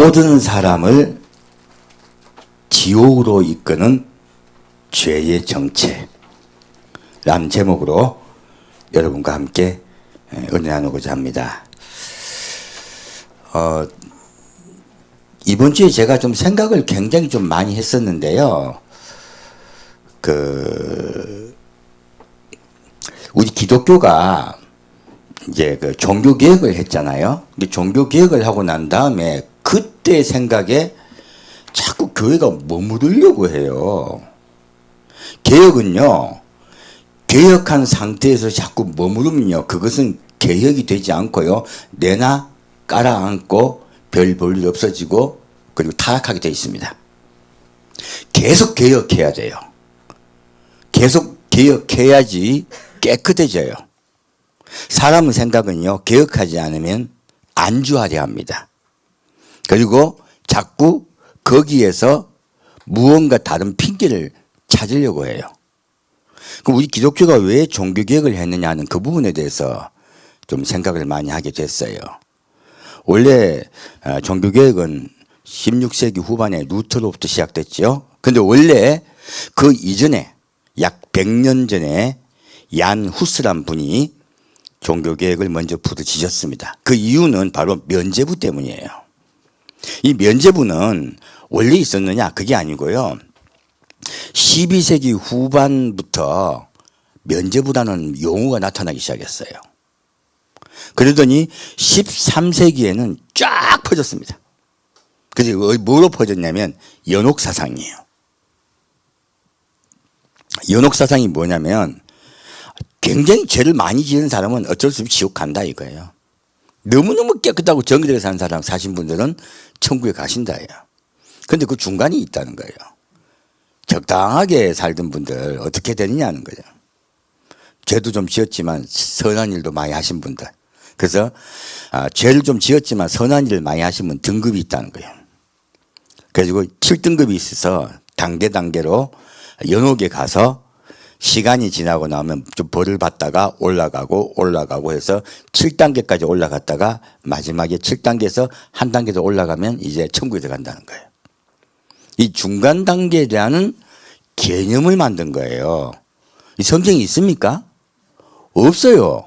모든 사람을 지옥으로 이끄는 죄의 정체 라는 제목으로 여러분과 함께 은혜 나누고자 합니다. 이번 주에 제가 좀 생각을 굉장히 좀 많이 했었는데요. 우리 기독교가 이제 종교 개혁을 했잖아요. 근데 종교 개혁을 하고 난 다음에 그때 생각에 자꾸 교회가 머무르려고 해요. 개혁은요, 개혁한 상태에서 자꾸 머무르면요, 그것은 개혁이 되지 않고요, 내나 깔아앉고 별 볼 일 없어지고 그리고 타락하게 되어 있습니다. 계속 개혁해야 돼요. 계속 개혁해야지 깨끗해져요. 사람의 생각은요, 개혁하지 않으면 안주하려 합니다. 그리고 자꾸 거기에서 무언가 다른 핑계를 찾으려고 해요. 그럼 우리 기독교가 왜 종교개혁을 했느냐는 그 부분에 대해서 좀 생각을 많이 하게 됐어요. 원래 종교개혁은 16세기 후반에 루터로부터 시작됐죠. 근데 원래 그 이전에 약 100년 전에 얀 후스란 분이 종교개혁을 먼저 부르짖었습니다. 그 이유는 바로 면죄부 때문이에요. 이 면죄부는 원래 있었느냐? 그게 아니고요. 12세기 후반부터 면죄부라는 용어가 나타나기 시작했어요. 그러더니 13세기에는 쫙 퍼졌습니다. 그래서 뭐로 퍼졌냐면 연옥사상이에요. 연옥사상이 뭐냐면 굉장히 죄를 많이 지은 사람은 어쩔 수 없이 지옥 간다 이거예요. 너무너무 깨끗하고 정의되게 사는 사람 사신 분들은 천국에 가신다예요. 그런데 그 중간이 있다는 거예요. 적당하게 살던 분들 어떻게 되느냐는 거예요. 죄도 좀 지었지만 선한 일도 많이 하신 분들. 그래서 죄를 좀 지었지만 선한 일을 많이 하시면 등급이 있다는 거예요. 그래가지고 7등급이 있어서 단계로 연옥에 가서 시간이 지나고 나면 좀 벌을 받다가 올라가고 해서 7단계까지 올라갔다가 마지막에 7단계에서 한 단계 더 올라가면 이제 천국에 들어간다는 거예요. 이 중간 단계라는 개념을 만든 거예요. 이 성경이 있습니까? 없어요.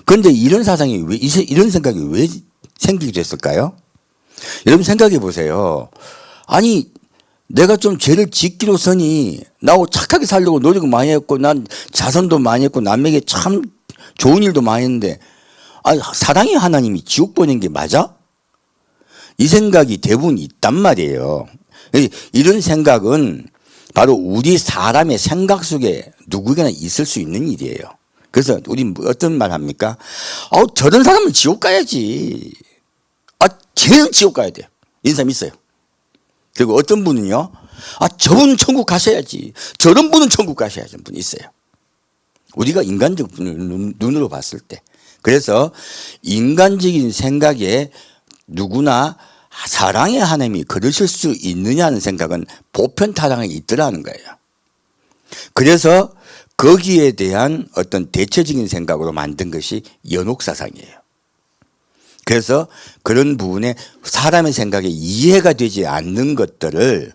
그런데 이런 사상이 이런 생각이 왜 생기게 됐을까요? 여러분 생각해 보세요. 아니, 내가 좀 죄를 짓기로서니 나하고 착하게 살려고 노력을 많이 했고 난 자선도 많이 했고 남에게 참 좋은 일도 많이 했는데 사랑의 하나님이 지옥 보낸 게 맞아? 이 생각이 대부분 있단 말이에요. 이런 생각은 바로 우리 사람의 생각 속에 누구에게나 있을 수 있는 일이에요. 그래서 우리 어떤 말 합니까? 저런 사람은 지옥 가야지. 쟤는 지옥 가야 돼요. 이런 사람 있어요. 그리고 어떤 분은요, 저분은 천국 가셔야지. 저런 분은 천국 가셔야지. 분이 있어요. 우리가 인간적 눈으로 봤을 때. 그래서 인간적인 생각에 누구나 사랑의 하나님이 그러실 수 있느냐는 생각은 보편 타당에 있더라는 거예요. 그래서 거기에 대한 어떤 대체적인 생각으로 만든 것이 연옥사상이에요. 그래서 그런 부분에 사람의 생각에 이해가 되지 않는 것들을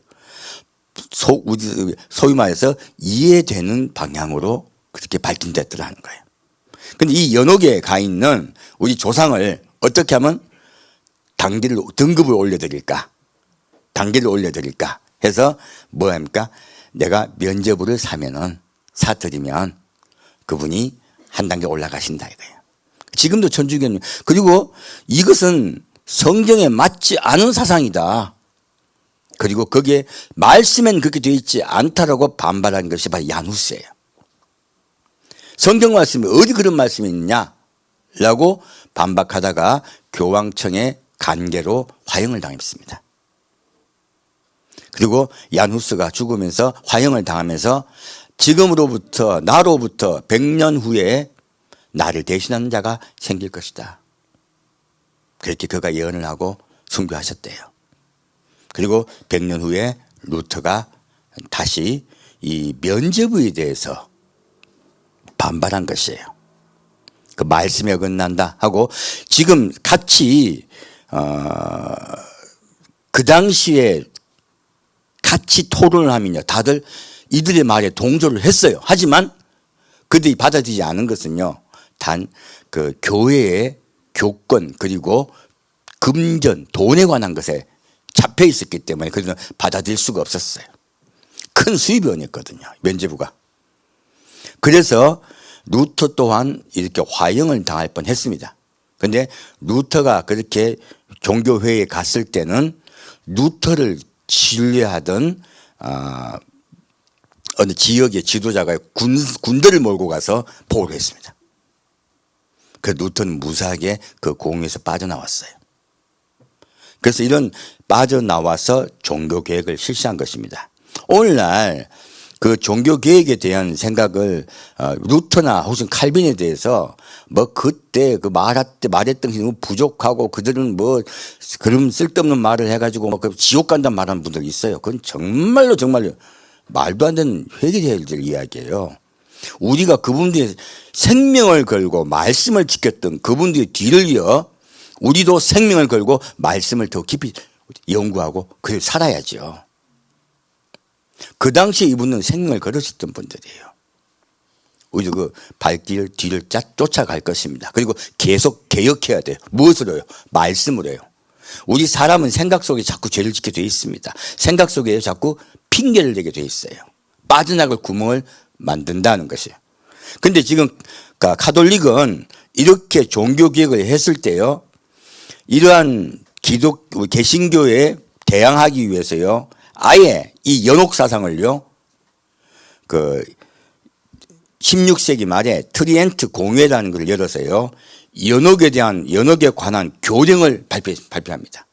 소위 말해서 이해되는 방향으로 그렇게 발전됐더라는 거예요. 근데 이 연옥에 가 있는 우리 조상을 어떻게 하면 등급을 올려드릴까? 단계를 올려드릴까? 해서 뭐 합니까? 내가 면죄부를 사드리면 그분이 한 단계 올라가신다 이거예요. 지금도 천주교는, 그리고 이것은 성경에 맞지 않은 사상이다. 그리고 거기에 말씀엔 그렇게 되어 있지 않다라고 반발한 것이 바로 얀후스예요. 성경 말씀에 어디 그런 말씀이 있냐? 라고 반박하다가 교황청의 간계로 화형을 당했습니다. 그리고 얀후스가 죽으면서 화형을 당하면서 지금으로부터 나로부터 100년 후에 나를 대신하는 자가 생길 것이다. 그렇게 그가 예언을 하고 순교하셨대요. 그리고 100년 후에 루터가 다시 이 면죄부에 대해서 반발한 것이에요. 그 말씀에 어긋난다 하고 지금 같이 그 당시에 같이 토론을 하면요, 다들 이들의 말에 동조를 했어요. 하지만 그들이 받아들이지 않은 것은요, 단 그 교회의 교권 그리고 금전, 돈에 관한 것에 잡혀 있었기 때문에 그들은 받아들일 수가 없었어요. 큰 수입원이었거든요, 면죄부가. 그래서 루터 또한 이렇게 화형을 당할 뻔했습니다. 그런데 루터가 그렇게 종교회의에 갔을 때는 루터를 신뢰하던 어느 지역의 지도자가 군대를 몰고 가서 보호를 했습니다. 그래서 루터는 무사하게 그 공에서 빠져나왔어요. 그래서 이런 빠져나와서 종교개혁을 실시한 것입니다. 오늘날 그 종교개혁에 대한 생각을 루터나 혹은 칼빈에 대해서 뭐 그때 그 말했던 게 너무 부족하고 그들은 뭐 그런 쓸데없는 말을 해가지고 뭐 지옥 간다는 말하는 분들이 있어요. 그건 정말로 말도 안 되는 회개해야 될 이야기예요. 우리가 그분들의 생명을 걸고 말씀을 지켰던 그분들의 뒤를 이어 우리도 생명을 걸고 말씀을 더 깊이 연구하고 그걸 살아야죠. 그 당시에 이분은 생명을 걸으셨던 분들이에요. 우리도 그 발길 뒤를 쫓아갈 것입니다. 그리고 계속 개혁해야 돼요. 무엇으로요? 말씀으로요. 우리 사람은 생각 속에 자꾸 죄를 짓게 되어 있습니다. 생각 속에 자꾸 핑계를 대게 되어 있어요. 빠져나갈 구멍을 만든다는 것이에요. 근데 지금 카톨릭은 이렇게 종교개혁을 했을 때요, 이러한 개신교에 대항하기 위해서요, 아예 이 연옥사상을요, 그 16세기 말에 트리엔트 공회라는 걸 열어서요, 연옥에 관한 교령을 발표합니다.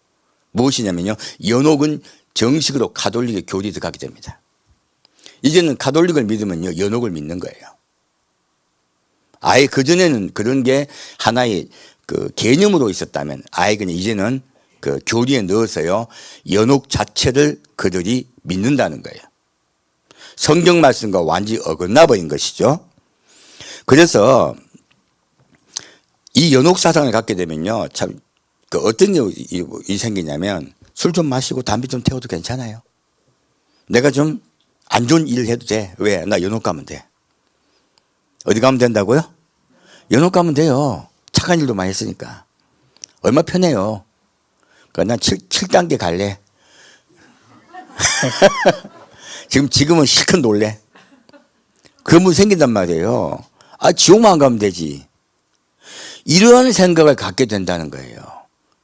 무엇이냐면요, 연옥은 정식으로 가톨릭의 교리에 들어가게 됩니다. 이제는 가톨릭을 믿으면요, 연옥을 믿는 거예요. 아예 그전에는 그런 게 하나의 그 개념으로 있었다면 아예 그냥 이제는 그 교리에 넣어서요, 연옥 자체를 그들이 믿는다는 거예요. 성경 말씀과 완전히 어긋나 버린 것이죠. 그래서 이 연옥 사상을 갖게 되면요, 참 그 어떤 일이 생기냐면 술 좀 마시고 담배 좀 태워도 괜찮아요. 내가 좀 안 좋은 일을 해도 돼. 왜? 나 연옥 가면 돼. 어디 가면 된다고요? 연옥 가면 돼요. 착한 일도 많이 했으니까. 얼마 편해요. 그러니까 난 7단계 갈래. 지금은 실컷 놀래. 그런 분 생긴단 말이에요. 지옥만 안 가면 되지. 이런 생각을 갖게 된다는 거예요.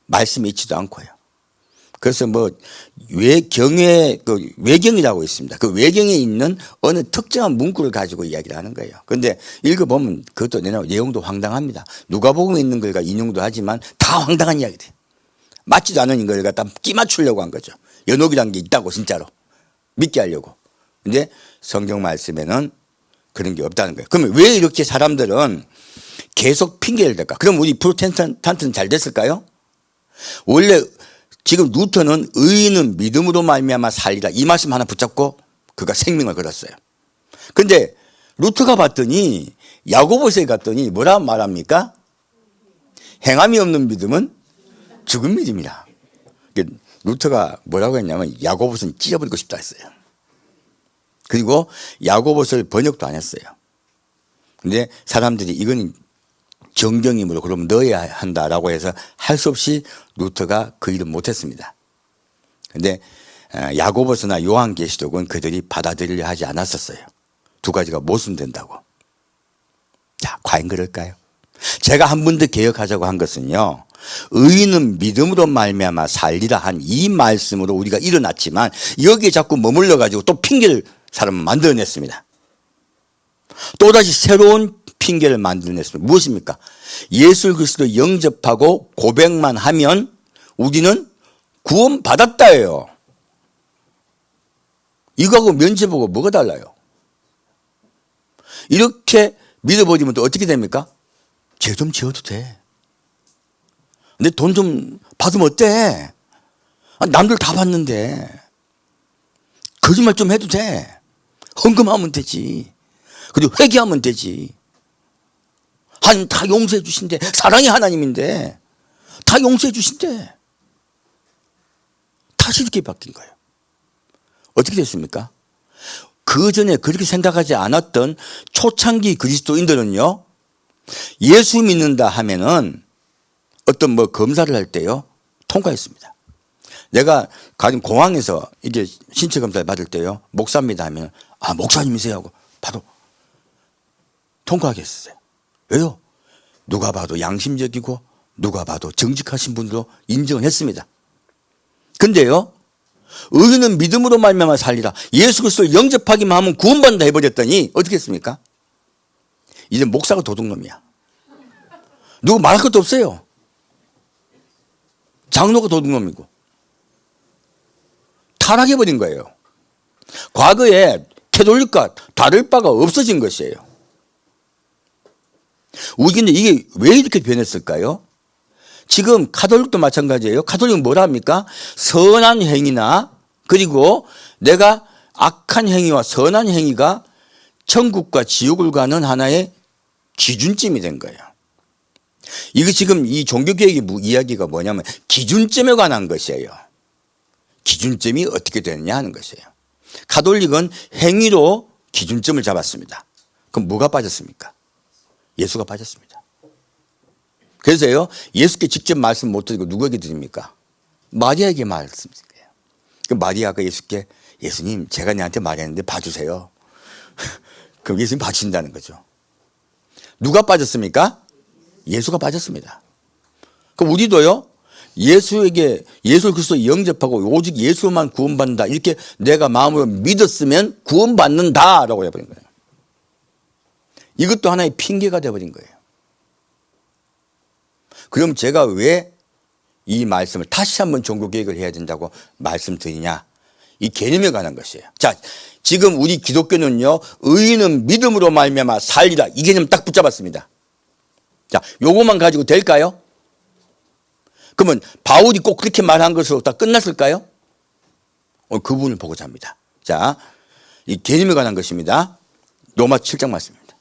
말씀 잊지도 않고요. 그래서 외경이라고 있습니다. 그 외경에 있는 어느 특정한 문구를 가지고 이야기를 하는 거예요. 그런데 읽어보면 그것도 내용도 황당합니다. 누가복음에 있는 걸 인용도 하지만 다 황당한 이야기들. 맞지도 않은 걸 갖다 끼 맞추려고 한 거죠. 연옥이라는 게 있다고 진짜로. 믿게 하려고. 근데 성경 말씀에는 그런 게 없다는 거예요. 그러면 왜 이렇게 사람들은 계속 핑계를 댈까? 그럼 우리 프로테스탄트는 잘 됐을까요? 원래 지금 루터는 의인은 믿음으로 말미암아 살리라 이 말씀 하나 붙잡고 그가 생명을 걸었어요. 근데 루터가 봤더니 야고보서에 갔더니 뭐라 말합니까? 행함이 없는 믿음은 죽은 믿음이라. 루터가 뭐라고 했냐면 야고보서는 찢어버리고 싶다 했어요. 그리고 야고보서를 번역도 안 했어요. 근데 사람들이 이건 정경이므로 그럼 넣어야 한다라고 해서 할 수 없이 루터가 그 일은 못했습니다. 근데 야고보서나 요한계시록은 그들이 받아들이려 하지 않았었어요. 두 가지가 모순된다고. 자, 과연 그럴까요? 제가 한 번 더 개혁하자고 한 것은요, 의인은 믿음으로 말미암아 살리라 한 이 말씀으로 우리가 일어났지만 여기에 자꾸 머물러 가지고 또 핑계를 사람을 만들어냈습니다. 또다시 새로운 핑계를 만들어냈습니다. 무엇입니까? 예수 그리스도 영접하고 고백만 하면 우리는 구원받았다예요. 이거하고 면죄부가 뭐가 달라요? 이렇게 믿어버리면 또 어떻게 됩니까? 죄 좀 지어도 돼. 근데 돈 좀 받으면 어때? 남들 다 받는데. 거짓말 좀 해도 돼. 헌금하면 되지. 그리고 회개하면 되지. 하나님 다 용서해 주신대. 사랑의 하나님인데 다 용서해 주신대. 다 다시 이렇게 바뀐 거예요. 어떻게 됐습니까? 그 전에 그렇게 생각하지 않았던 초창기 그리스도인들은요, 예수 믿는다 하면은 어떤 뭐 검사를 할 때요, 통과했습니다. 내가 가진 공항에서 이게 신체 검사를 받을 때요, 목사입니다 하면, 아, 목사님이세요 하고 바로 통과하게 했어요. 왜요? 누가 봐도 양심적이고 누가 봐도 정직하신 분으로 인정을 했습니다. 근데요, 의인은 믿음으로 말미암아 살리라. 예수 그리스도를 영접하기만 하면 구원받는다 해버렸더니 어떻게 했습니까? 이제 목사가 도둑놈이야. 누구 말할 것도 없어요. 장로가 도둑놈이고 타락해버린 거예요. 과거에 캐톨릭과 다를 바가 없어진 것이에요. 우리 근데 이게 왜 이렇게 변했을까요? 지금 가톨릭도 마찬가지예요. 가톨릭은 뭐라 합니까? 선한 행위나 그리고 내가 악한 행위와 선한 행위가 천국과 지옥을 가는 하나의 기준점이 된 거예요. 이거 지금 이 종교개혁의 이야기가 뭐냐면 기준점에 관한 것이에요. 기준점이 어떻게 되느냐 하는 것이에요. 가톨릭은 행위로 기준점을 잡았습니다. 그럼 뭐가 빠졌습니까? 예수가 빠졌습니다. 그래서요, 예수께 직접 말씀 못 드리고 누구에게 드립니까? 마리아에게 말씀드려요. 그 마리아가 예수께, 예수님, 제가 내한테 말했는데 봐주세요. 그럼 예수님 봐주신다는 거죠. 누가 빠졌습니까? 예수가 빠졌습니다. 그럼 우리도요, 예수에게, 예수 그리스도 영접하고 오직 예수만 구원받는다. 이렇게 내가 마음으로 믿었으면 구원받는다라고 해버린 거예요. 이것도 하나의 핑계가 되어버린 거예요. 그럼 제가 왜 이 말씀을 다시 한번 종교개혁을 해야 된다고 말씀드리냐? 이 개념에 관한 것이에요. 자, 지금 우리 기독교는요, 의인은 믿음으로 말미암아 살리라. 이 개념 딱 붙잡았습니다. 자, 요것만 가지고 될까요? 그러면 바울이 꼭 그렇게 말한 것으로 다 끝났을까요? 그 부분을 보고자 합니다. 자, 이 개념에 관한 것입니다. 로마 7장 말씀입니다.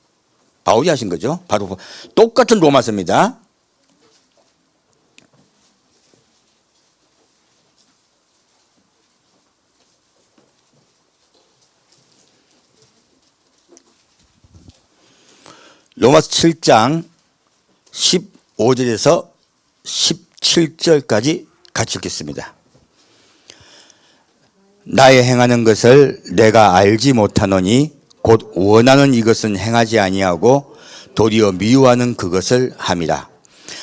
바울이 하신 거죠. 바로 똑같은 로마서입니다. 로마서 7장 15절에서 17절까지 같이 읽겠습니다. 나의 행하는 것을 내가 알지 못하노니 곧 원하는 이것은 행하지 아니하고 도리어 미워하는 그것을 함이라.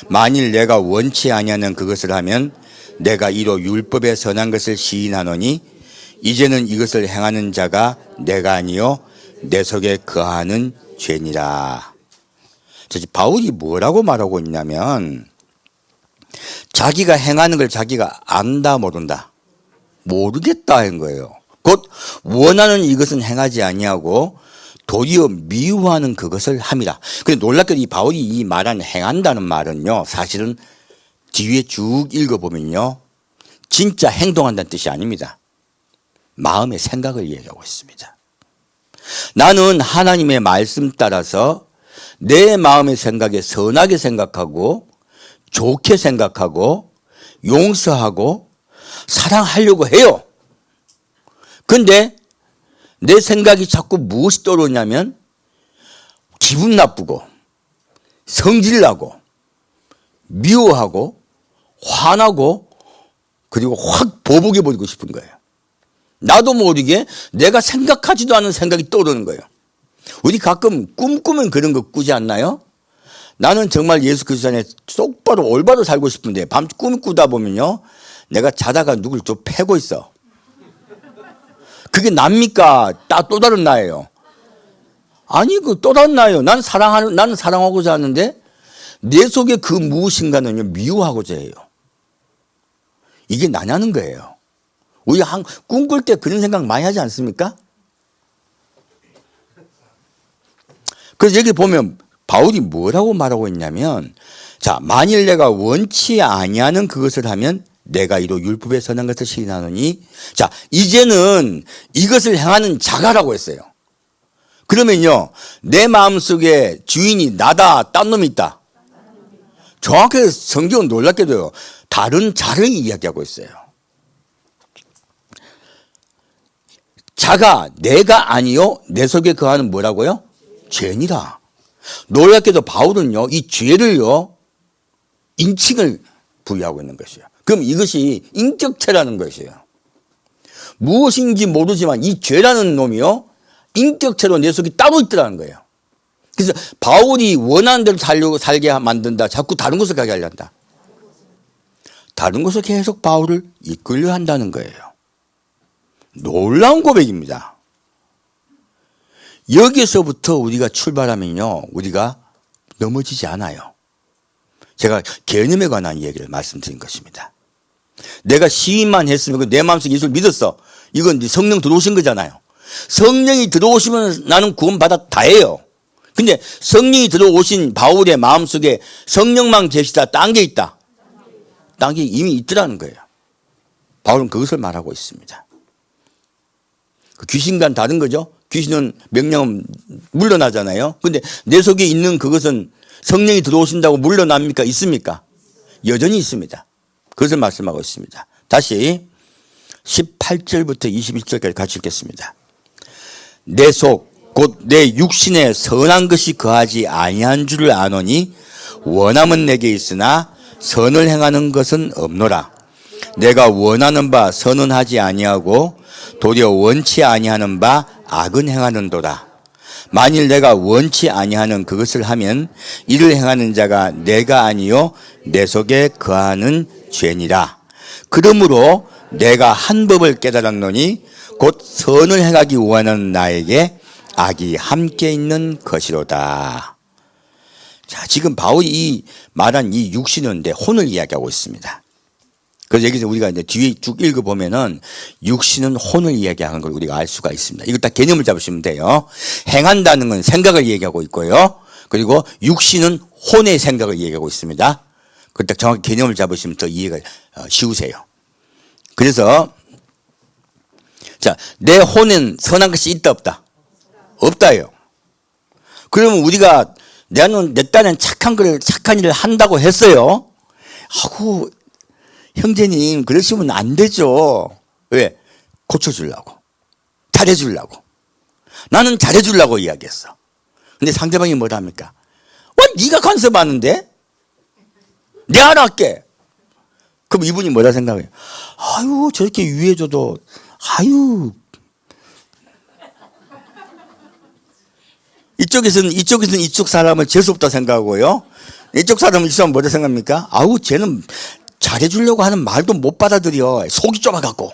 만일 내가 원치 아니하는 그것을 하면 내가 이로 율법의 선한 것을 시인하노니 이제는 이것을 행하는 자가 내가 아니요 내 속에 거하는 죄니라. 바울이 뭐라고 말하고 있냐면 자기가 행하는 걸 자기가 안다 모른다 모르겠다 하는 거예요. 곧 원하는 이것은 행하지 아니하고 도리어 미워하는 그것을 함이라. 근데 놀랍게도 이 바울이 이 말한 행한다는 말은요, 사실은 뒤에 쭉 읽어보면요, 진짜 행동한다는 뜻이 아닙니다. 마음의 생각을 이해하고 있습니다. 나는 하나님의 말씀 따라서 내 마음의 생각에 선하게 생각하고 좋게 생각하고 용서하고 사랑하려고 해요. 근데 내 생각이 자꾸 무엇이 떠오르냐면 기분 나쁘고 성질나고 미워하고 화나고 그리고 확 보복해버리고 싶은 거예요. 나도 모르게 내가 생각하지도 않은 생각이 떠오르는 거예요. 우리 가끔 꿈꾸면 그런 거 꾸지 않나요? 나는 정말 예수 그리스도 안에 똑바로 올바로 살고 싶은데 밤 꿈 꾸다 보면요, 내가 자다가 누굴 좀 패고 있어. 그게 납니까? 또 다른 나예요. 아니, 또 다른 나예요. 나는 사랑하고자 하는데 내 속에 그 무엇인가는요, 미워하고자 해요. 이게 나냐는 거예요. 우리 꿈꿀 때 그런 생각 많이 하지 않습니까? 그래서 여기 보면 바울이 뭐라고 말하고 있냐면, 자, 만일 내가 원치 아니하는 그것을 하면 내가 이로 율법에 선한 것을 시인하노니, 자, 이제는 이것을 행하는 자가라고 했어요. 그러면요, 내 마음속에 주인이 나다, 딴 놈이 있다. 정확하게 성경은 놀랍게도요, 다른 자를 이야기하고 있어요. 자가 내가 아니요 내 속에 거하는 뭐라고요? 죄니라. 놀랍게도 바울은요 이 죄를요 인칭을 부여하고 있는 것이에요. 그럼 이것이 인격체라는 것이에요. 무엇인지 모르지만 이 죄라는 놈이요 인격체로 내 속에 따로 있더라는 거예요. 그래서 바울이 원하는 대로 살게 만든다. 자꾸 다른 곳을 가게 하려한다. 다른 곳을 계속 바울을 이끌려 한다는 거예요. 놀라운 고백입니다. 여기서부터 우리가 출발하면요 우리가 넘어지지 않아요. 제가 개념에 관한 얘기를 말씀드린 것입니다. 내가 시인만 했으면 내 마음속에 예수를 믿었어. 이건 이제 성령 들어오신 거잖아요. 성령이 들어오시면 나는 구원받아 다해요. 근데 성령이 들어오신 바울의 마음속에 성령만 계시다 딴 게 있다. 딴 게 이미 있더라는 거예요. 바울은 그것을 말하고 있습니다. 그 귀신과는 다른 거죠. 귀신은 명령은 물러나잖아요. 근데 내 속에 있는 그것은 성령이 들어오신다고 물러납니까? 있습니까? 여전히 있습니다. 그것을 말씀하고 있습니다. 다시 18절부터 21절까지 같이 읽겠습니다. 내 속 곧 내 육신에 선한 것이 거하지 아니한 줄을 아노니 원함은 내게 있으나 선을 행하는 것은 없노라. 내가 원하는 바 선은 하지 아니하고 도리어 원치 아니하는 바 악은 행하는도다. 만일 내가 원치 아니하는 그것을 하면 이를 행하는 자가 내가 아니요 내 속에 거하는 죄니라. 그러므로 내가 한 법을 깨달았노니 곧 선을 행하기 원하는 나에게 악이 함께 있는 것이로다. 자, 지금 바울이 말한 이 육신은 혼을 이야기하고 있습니다. 그래서 여기서 우리가 이제 뒤에 쭉 읽어보면은 육신은 혼을 이야기하는 걸 우리가 알 수가 있습니다. 이걸 딱 개념을 잡으시면 돼요. 행한다는 건 생각을 얘기하고 있고요. 그리고 육신은 혼의 생각을 얘기하고 있습니다. 그걸 딱 정확히 개념을 잡으시면 더 이해가 쉬우세요. 그래서 자, 내 혼엔 선한 것이 있다 없다? 없다요. 그러면 우리가 나는 내 딴엔 착한 일을 한다고 했어요. 하고 형제님 그러시면 안 되죠. 왜? 고쳐주려고. 잘해주려고. 나는 잘해주려고 이야기했어. 근데 상대방이 뭐라 합니까? 네가 간섭하는데? 내가 알아 할게. 그럼 이분이 뭐라 생각해요? 아유 저렇게 위해줘도 아유 이쪽에서는 이쪽 사람을 재수없다 생각하고요. 이쪽 사람은 뭐라 생각합니까? 아우 쟤는 잘해주려고 하는 말도 못 받아들여. 속이 좁아갖고.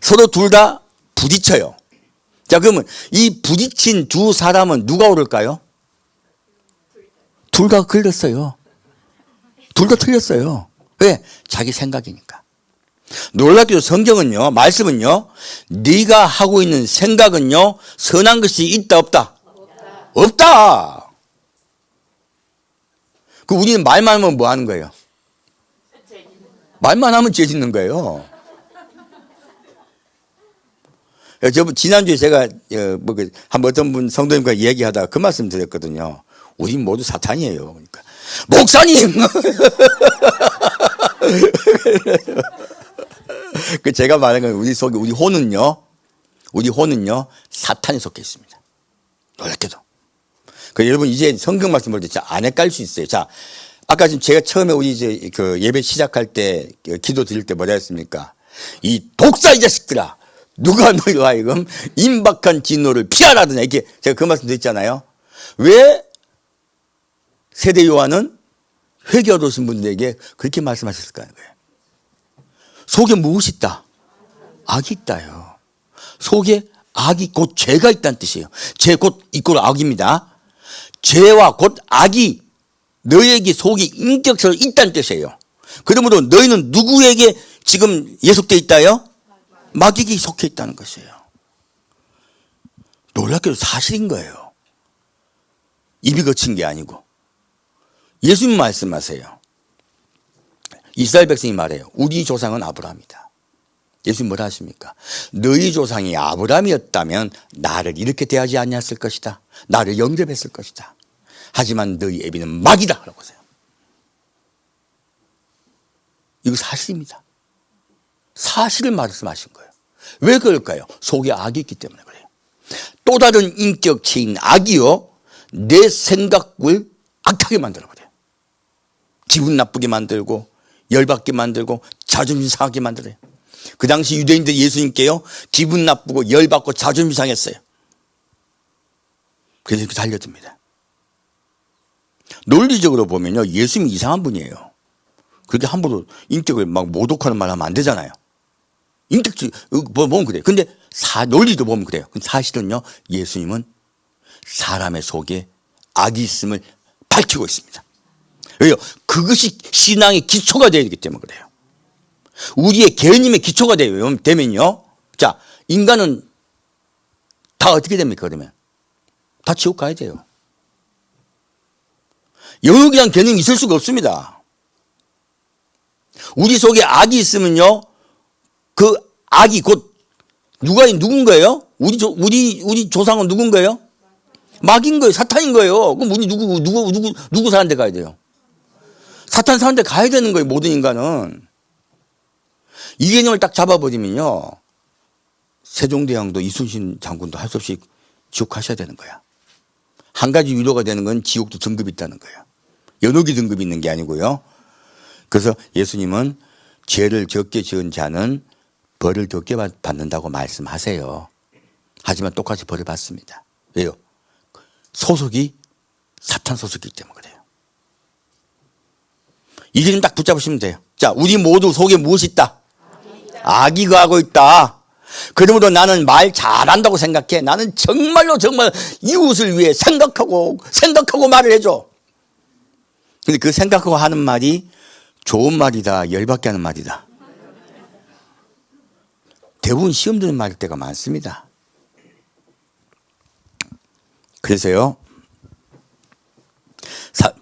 서로 둘 다 부딪혀요. 자, 그러면 이 부딪힌 두 사람은 누가 옳을까요? 둘 다 걸렸어요. 둘 다 틀렸어요. 왜? 자기 생각이니까. 놀랍게도 성경은요, 말씀은요, 네가 하고 있는 생각은요, 선한 것이 있다 없다? 없다. 그 우리는 말만 하면 뭐 하는 거예요? 말만 하면 죄 짓는 거예요. 지난주에 제가 어떤 분 성도님과 얘기하다가 그 말씀 드렸거든요. 우린 모두 사탄이에요. 그러니까 목사님. 그 제가 말한 건 우리 속에 우리 혼은요 사탄에 속해 있습니다. 놀랍게도. 그 여러분 이제 성경 말씀 볼 때 안 헷갈릴 수 있어요. 자, 아까 지금 제가 처음에 우리 이제 그 예배 시작할 때 기도 드릴 때 뭐라 했습니까? 이 독사 이 자식들아, 누가 너희로 하여금 임박한 진노를 피하라더냐, 이렇게 제가 그 말씀 드렸잖아요. 왜 세대 요한은 회개하러 오신 분들에게 그렇게 말씀하셨을까 하는 거예요. 속에 무엇이 있다? 악이 있다요. 속에 악이 곧 죄가 있다는 뜻이에요. 죄 곧 이꼴 악입니다. 죄와 곧 악이 너희에게 속이 인격적으로 있다는 뜻이에요. 그러므로 너희는 누구에게 지금 예속되어 있다요? 마귀에게 속해 있다는 것이에요. 놀랍게도 사실인 거예요. 입이 거친 게 아니고. 예수님 말씀하세요. 이스라엘 백성이 말해요. 우리 조상은 아브라함이다. 예수님 뭐라 하십니까? 너희 조상이 아브라함이었다면 나를 이렇게 대하지 않았을 것이다. 나를 영접했을 것이다. 하지만 너희 애비는 마귀다. 라고 하세요. 이거 사실입니다. 사실을 말씀하신 거예요. 왜 그럴까요? 속에 악이 있기 때문에 그래요. 또 다른 인격체인 악이요, 내 생각을 악하게 만들어버려요. 기분 나쁘게 만들고 열받게 만들고 자존심 상하게 만들어요. 그 당시 유대인들 예수님께요, 기분 나쁘고 열받고 자존심 상했어요. 그래서 이렇게 달려듭니다. 논리적으로 보면요, 예수님이 이상한 분이에요. 그렇게 함부로 인격을 막 모독하는 말 하면 안 되잖아요. 인격적 보면 그래요. 근데 논리도 보면 그래요. 근데 사실은요, 예수님은 사람의 속에 악이 있음을 밝히고 있습니다. 왜요? 그것이 신앙의 기초가 되어야 되기 때문에 그래요. 우리의 개념의 기초가 되면요, 자, 인간은 다 어떻게 됩니까? 그러면 다 지옥 가야 돼요. 영역이란 개념이 있을 수가 없습니다. 우리 속에 악이 있으면요, 그 악이 곧 누군 거예요? 우리 조상은 누군 거예요? 마귀인 거예요. 사탄인 거예요. 그럼 우리 누구 사는 데 가야 돼요? 사탄 사는 데 가야 되는 거예요. 모든 인간은. 이 개념을 딱 잡아버리면요, 세종대왕도 이순신 장군도 할 수 없이 지옥 가셔야 되는 거야. 한 가지 위로가 되는 건 지옥도 등급이 있다는 거예요. 연옥이 등급이 있는 게 아니고요. 그래서 예수님은 죄를 적게 지은 자는 벌을 적게 받는다고 말씀하세요. 하지만 똑같이 벌을 받습니다. 왜요? 소속이 사탄 소속이기 때문에 그래요. 이 개념 딱 붙잡으시면 돼요. 자, 우리 모두 속에 무엇이 있다? 악이 거하고 있다. 그러므로 나는 말 잘한다고 생각해. 나는 정말로 정말 이웃을 위해 생각하고 말을 해줘. 근데 그 생각하고 하는 말이 좋은 말이다, 열받게 하는 말이다. 대부분 시험 드는 말일 때가 많습니다. 그래서요,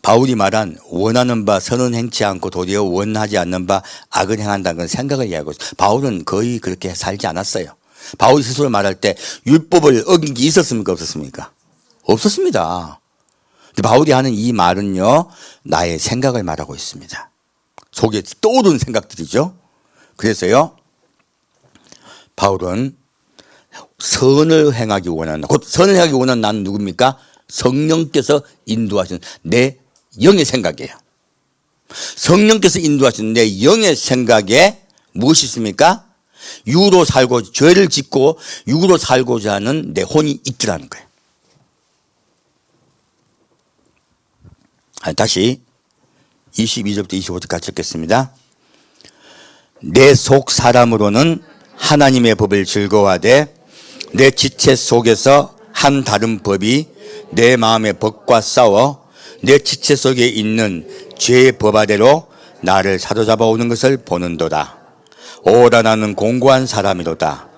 바울이 말한 원하는 바 선은 행치 않고 도리어 원하지 않는 바 악을 행한다는 건 생각을 이야기하고 있어요. 바울은 거의 그렇게 살지 않았어요. 바울이 스스로 말할 때 율법을 어긴 게 있었습니까? 없었습니까? 없었습니다. 근데 바울이 하는 이 말은요, 나의 생각을 말하고 있습니다. 속에 떠오르는 생각들이죠. 그래서요, 바울은 선을 행하기 원한다. 곧 선을 행하기 원하는 나는 누굽니까? 성령께서 인도하시는 내 영의 생각이에요. 성령께서 인도하시는 내 영의 생각에 무엇이 있습니까? 육으로 살고 죄를 짓고 육으로 살고자 하는 내 혼이 있더라는 거예요. 다시 22절부터 25절 같이 읽겠습니다. 내 속 사람으로는 하나님의 법을 즐거워하되 내 지체 속에서 한 다른 법이 내 마음의 법과 싸워 내 지체 속에 있는 죄의 법아대로 나를 사로잡아 오는 것을 보는도다. 오라 나는 공고한 사람이로다.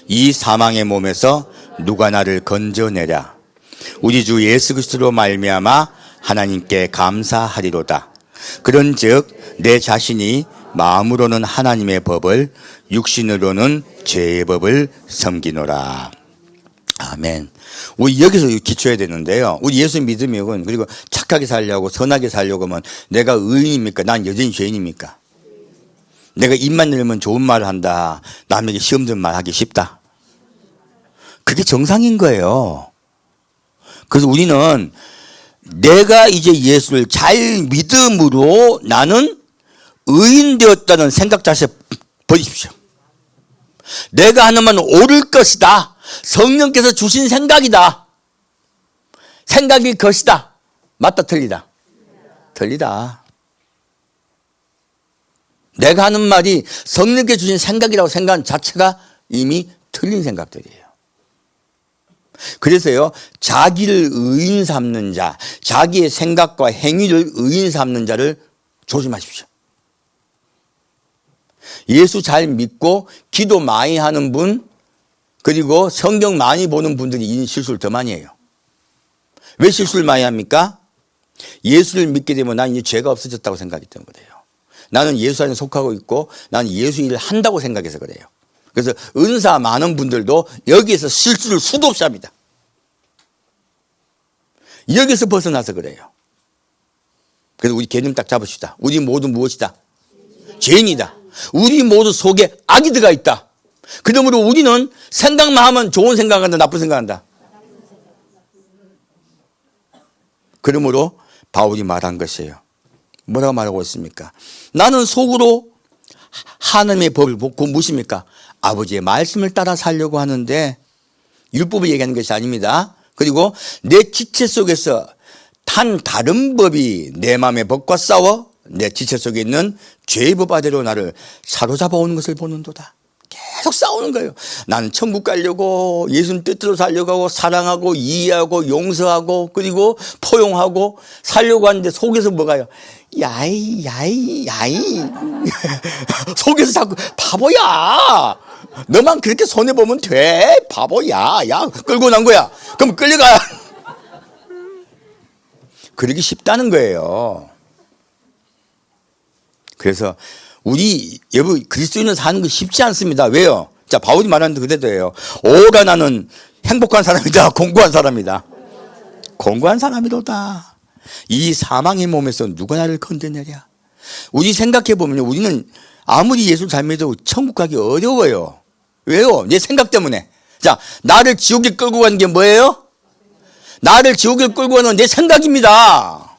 이 사망의 몸에서 누가 나를 건져내랴. 우리 주 예수 그리스도로 말미암아 하나님께 감사하리로다. 그런즉 내 자신이 마음으로는 하나님의 법을 육신으로는 죄의 법을 섬기노라. 아멘. 우리 여기서 기초해야 되는데요. 우리 예수 믿으면, 그리고 착하게 살려고 선하게 살려고 하면 내가 의인입니까? 난 여전히 죄인입니까? 내가 입만 열면 좋은 말을 한다, 남에게 시험 든 말 하기 쉽다. 그게 정상인 거예요. 그래서 우리는 내가 이제 예수를 잘 믿음으로 나는 의인 되었다는 생각 자체 버리십시오. 내가 하는 말은 옳을 것이다. 성령께서 주신 생각이다. 생각일 것이다. 맞다, 틀리다? 틀리다. 내가 하는 말이 성령께서 주신 생각이라고 생각하는 자체가 이미 틀린 생각들이에요. 그래서요, 자기를 의인 삼는 자, 자기의 생각과 행위를 의인 삼는 자를 조심하십시오. 예수 잘 믿고 기도 많이 하는 분, 그리고 성경 많이 보는 분들이 이 실수를 더 많이 해요. 왜 실수를 많이 합니까? 예수를 믿게 되면 난 이제 죄가 없어졌다고 생각하기 때문에 그래요. 나는 예수 안에 속하고 있고 나는 예수 일을 한다고 생각해서 그래요. 그래서 은사 많은 분들도 여기에서 실수를 수도 없이 합니다. 여기서 벗어나서 그래요. 그래서 우리 개념 딱 잡읍시다. 우리 모두 무엇이다? 죄인이다. 우리 모두 속에 악이 들어가 있다. 그러므로 우리는 생각만 하면 좋은 생각한다, 나쁜 생각한다. 그러므로 바울이 말한 것이에요. 뭐라고 말하고 있습니까? 나는 속으로 하나님의 법을 그 무엇입니까? 아버지의 말씀을 따라 살려고 하는데 율법을 얘기하는 것이 아닙니다. 그리고 내 지체 속에서 다른 법이 내 마음의 법과 싸워 내 지체 속에 있는 죄의 법 아래로 나를 사로잡아 오는 것을 보는도다. 계속 싸우는 거예요. 나는 천국 가려고 예수님 뜻대로 살려고 하고 사랑하고 이해하고 용서하고 그리고 포용하고 살려고 하는데 속에서 뭐가요? 야이 속에서 자꾸 바보야, 너만 그렇게 손해보면 돼, 바보야, 야 끌고 난 거야. 그럼 끌려가. 그러기 쉽다는 거예요. 그래서 우리 여러분 그리스도인은 사는 거 쉽지 않습니다. 왜요? 자, 바울이 말하는 그대로예요. 오라 나는 행복한 사람이다, 공고한 사람이다. 공고한 사람이로다. 이 사망의 몸에서 누가 나를 건져내랴. 우리 생각해 보면 우리는 아무리 예수 잘 믿어도 천국 가기 어려워요. 왜요? 내 생각 때문에. 자, 나를 지옥에 끌고 가는 게 뭐예요? 나를 지옥에 끌고 가는 내 생각입니다.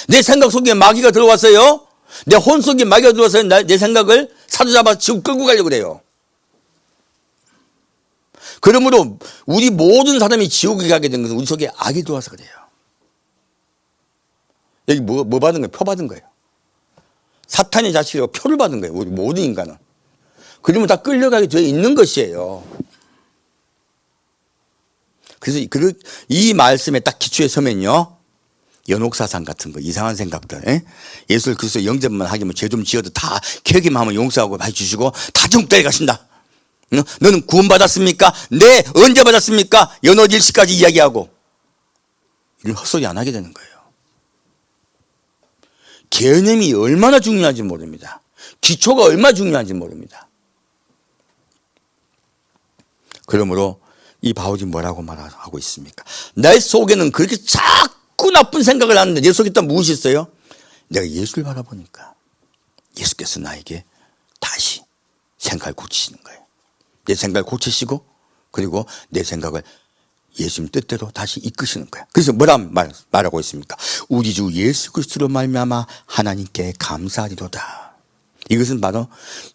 내 생각 속에 마귀가 들어왔어요. 내 혼 속에 마귀가 들어와서 내 생각을 사로잡아 지옥 끌고 가려고 그래요. 그러므로 우리 모든 사람이 지옥에 가게 된 것은 우리 속에 악이 들어와서 그래요. 여기 뭐 받은 거예요? 표 받은 거예요. 사탄의 자식이라고 표를 받은 거예요. 우리 모든 인간은. 그러면 다 끌려가게 되어 있는 것이에요. 그래서 이 말씀에 딱 기초에 서면요, 연옥사상 같은 거, 이상한 생각들, 예수 그리스도 영접만 하기면 죄 좀 지어도 다 계기만 하면 용서하고 해주시고 다 정국에 가신다. 너는 구원받았습니까? 네. 언제 받았습니까? 연어질시까지 이야기하고 이런 헛소리 안 하게 되는 거예요. 개념이 얼마나 중요한지 모릅니다. 기초가 얼마나 중요한지 모릅니다. 그러므로 이 바울이 뭐라고 말하고 있습니까? 내 속에는 그렇게 자꾸 나쁜 생각을 하는데 내 속에 또 무엇이 있어요? 내가 예수를 바라보니까 예수께서 나에게 다시 생각을 고치시는 거예요. 내 생각을 고치시고 그리고 내 생각을 예수님 뜻대로 다시 이끄시는 거예요. 그래서 뭐라 말하고 있습니까? 우리 주 예수 그리스도로 말미암아 하나님께 감사하리로다. 이것은 바로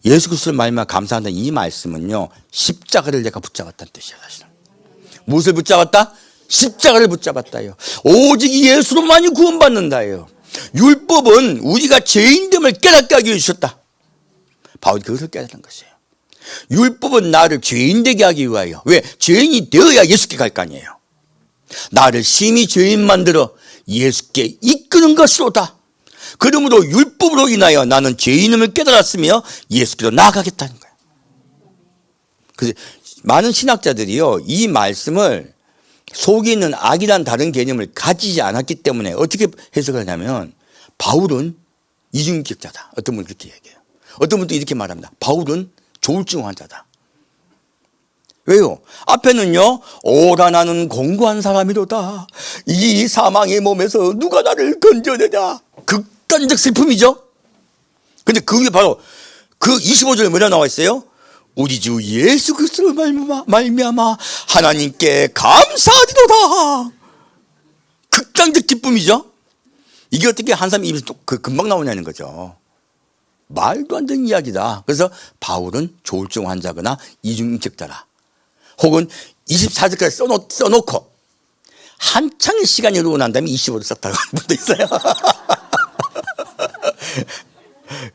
예수 그리스도로 말미암아 감사한다는 이 말씀은요, 십자가를 내가 붙잡았다는 뜻이에요. 사실은 무엇을 붙잡았다? 십자가를 붙잡았다요. 오직 예수로만이 구원받는다요. 율법은 우리가 죄인됨을 깨닫게 하기 위해 주셨다. 바울이 그것을 깨달은 것이에요. 율법은 나를 죄인 되게 하기 위하여. 왜? 죄인이 되어야 예수께 갈 거 아니에요. 나를 심히 죄인 만들어 예수께 이끄는 것으로다. 그러므로 율법으로 인하여 나는 죄인임을 깨달았으며 예수께로 나아가겠다는 거예요. 그래서 많은 신학자들이요, 이 말씀을 속에 있는 악이란 다른 개념을 가지지 않았기 때문에 어떻게 해석을 하냐면, 바울은 이중인격자다. 어떤 분은 그렇게 얘기해요. 어떤 분도 이렇게 말합니다. 바울은 조울증 환자다. 왜요? 앞에는요, 오라 나는 공고한 사람이로다. 이 사망의 몸에서 누가 나를 건져내냐. 극단적 슬픔이죠. 근데 그 위에 바로 그 25절에 뭐라 나와 있어요? 우리 주 예수 그리스도로 말미암아 하나님께 감사하리로다. 극단적 기쁨이죠. 이게 어떻게 한 사람 입에서 또 금방 나오냐는 거죠. 말도 안 되는 이야기다. 그래서 바울은 조울증 환자거나 이중인격자라. 혹은 24절까지 써놓고 한창의 시간이 흐르고 난 다음에 25를 썼다고 하는 분도 있어요.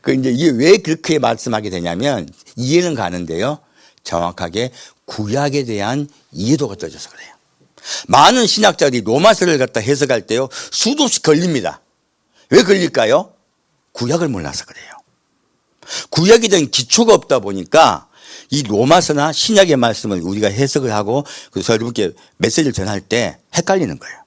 이게 왜 그렇게 말씀하게 되냐면 이해는 가는데요, 정확하게 구약에 대한 이해도가 떨어져서 그래요. 많은 신학자들이 로마서를 갖다 해석할 때요, 수도 없이 걸립니다. 왜 걸릴까요? 구약을 몰라서 그래요. 구약에 대한 기초가 없다 보니까 이 로마서나 신약의 말씀을 우리가 해석을 하고 그래서 여러분께 메시지를 전할 때 헷갈리는 거예요.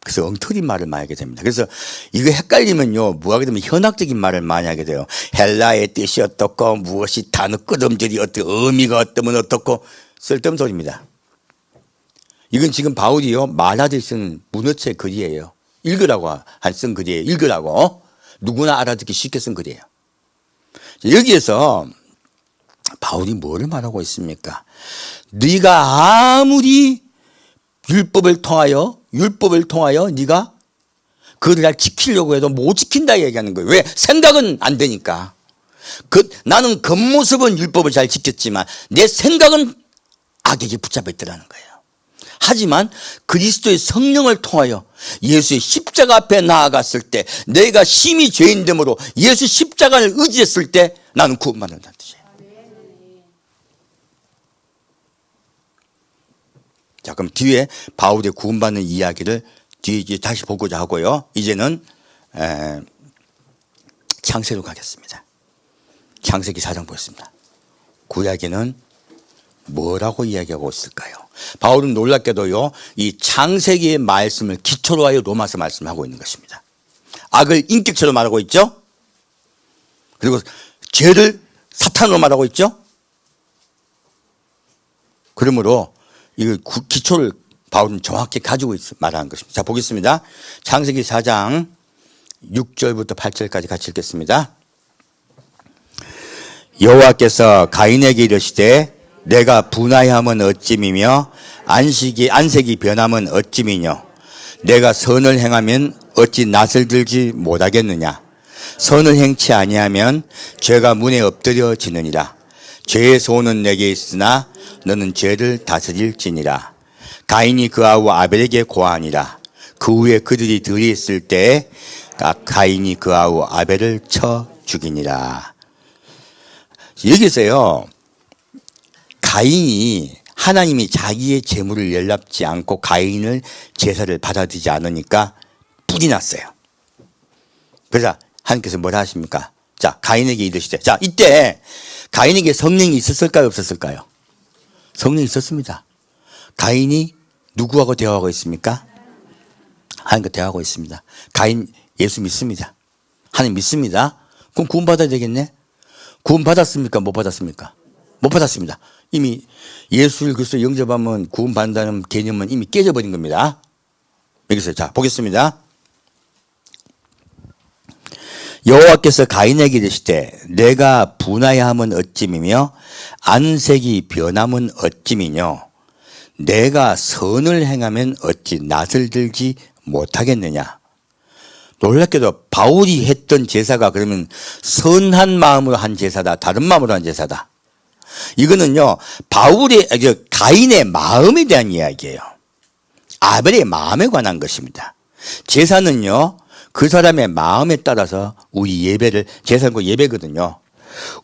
그래서 엉터리 말을 많이 하게 됩니다. 그래서 이거 헷갈리면요, 뭐 하게 되면 현학적인 말을 많이 하게 돼요. 헬라의 뜻이 어떻고 무엇이 단어 끄듬질이 어떻고 의미가 어떠면 어떻고 쓸데없는 소리입니다. 이건 지금 바울이요, 말하듯이 쓰는 문어체 글이에요. 읽으라고 쓴 글이에요. 읽으라고. 누구나 알아듣기 쉽게 쓴 글이에요. 여기에서 바울이 뭐를 말하고 있습니까? 네가 아무리 율법을 통하여 네가 그를 잘 지키려고 해도 못 지킨다 얘기하는 거예요. 왜? 생각은 안 되니까. 나는 겉모습은 율법을 잘 지켰지만 내 생각은 악에게 붙잡혀 있더라는 거예요. 하지만 그리스도의 성령을 통하여 예수의 십자가 앞에 나아갔을 때, 내가 심히 죄인됨으로 예수 십자가를 의지했을 때 나는 구원받는다는 뜻이에요. 자, 그럼 뒤에 바울의 구원받는 이야기를 뒤에 다시 보고자 하고요. 이제는 창세기로 가겠습니다. 창세기 4장 보겠습니다. 구약에는 뭐라고 이야기하고 있을까요? 바울은 놀랍게도요, 이 창세기의 말씀을 기초로 하여 로마서 말씀하고 있는 것입니다. 악을 인격체로 말하고 있죠. 그리고 죄를 사탄으로 말하고 있죠. 그러므로 이 기초를 바울은 정확히 가지고 말하는 것입니다. 자, 보겠습니다. 창세기 4장 6절부터 8절까지 같이 읽겠습니다. 여호와께서 가인에게 이르시되 내가 분하여함은 어찌미며 안색이 변함은 어찌미뇨. 내가 선을 행하면 어찌 낯을 들지 못하겠느냐. 선을 행치 아니하면 죄가 문에 엎드려지느니라. 죄의 소원은 내게 있으나 너는 죄를 다스릴지니라. 가인이 그하고 아벨에게 고하니라. 그 후에 그들이 들이 있을 때에 가인이 그하고 아벨을 쳐 죽이니라. 여기서요, 가인이 하나님이 자기의 재물을 연락지 않고 가인을 제사를 받아들이지 않으니까 뿔이 났어요. 그래서 하나님께서 뭐라 하십니까? 자, 가인에게 이르시되, 자, 이때 가인에게 성령이 있었을까요, 없었을까요? 성령이 있었습니다. 가인이 누구하고 대화하고 있습니까? 하나님과 대화하고 있습니다. 가인 예수 믿습니다. 하나님 믿습니다. 그럼 구원받아야 되겠네? 구원받았습니까? 못 받았습니까? 못 받았습니다. 이미 예수를 그리스도 영접하면 구원받는다는 개념은 이미 깨져버린 겁니다. 여기서 자, 보겠습니다. 여호와께서 가인에게 이르시되 내가 분하여함은 어찌미며 안색이 변함은 어찌미뇨. 내가 선을 행하면 어찌 낯을 들지 못하겠느냐. 놀랍게도 바울이 했던 제사가 그러면 선한 마음으로 한 제사다, 다른 마음으로 한 제사다. 이거는요, 가인의 마음에 대한 이야기예요. 아벨의 마음에 관한 것입니다. 제사는요, 그 사람의 마음에 따라서 우리 예배를, 제사는 그 예배거든요.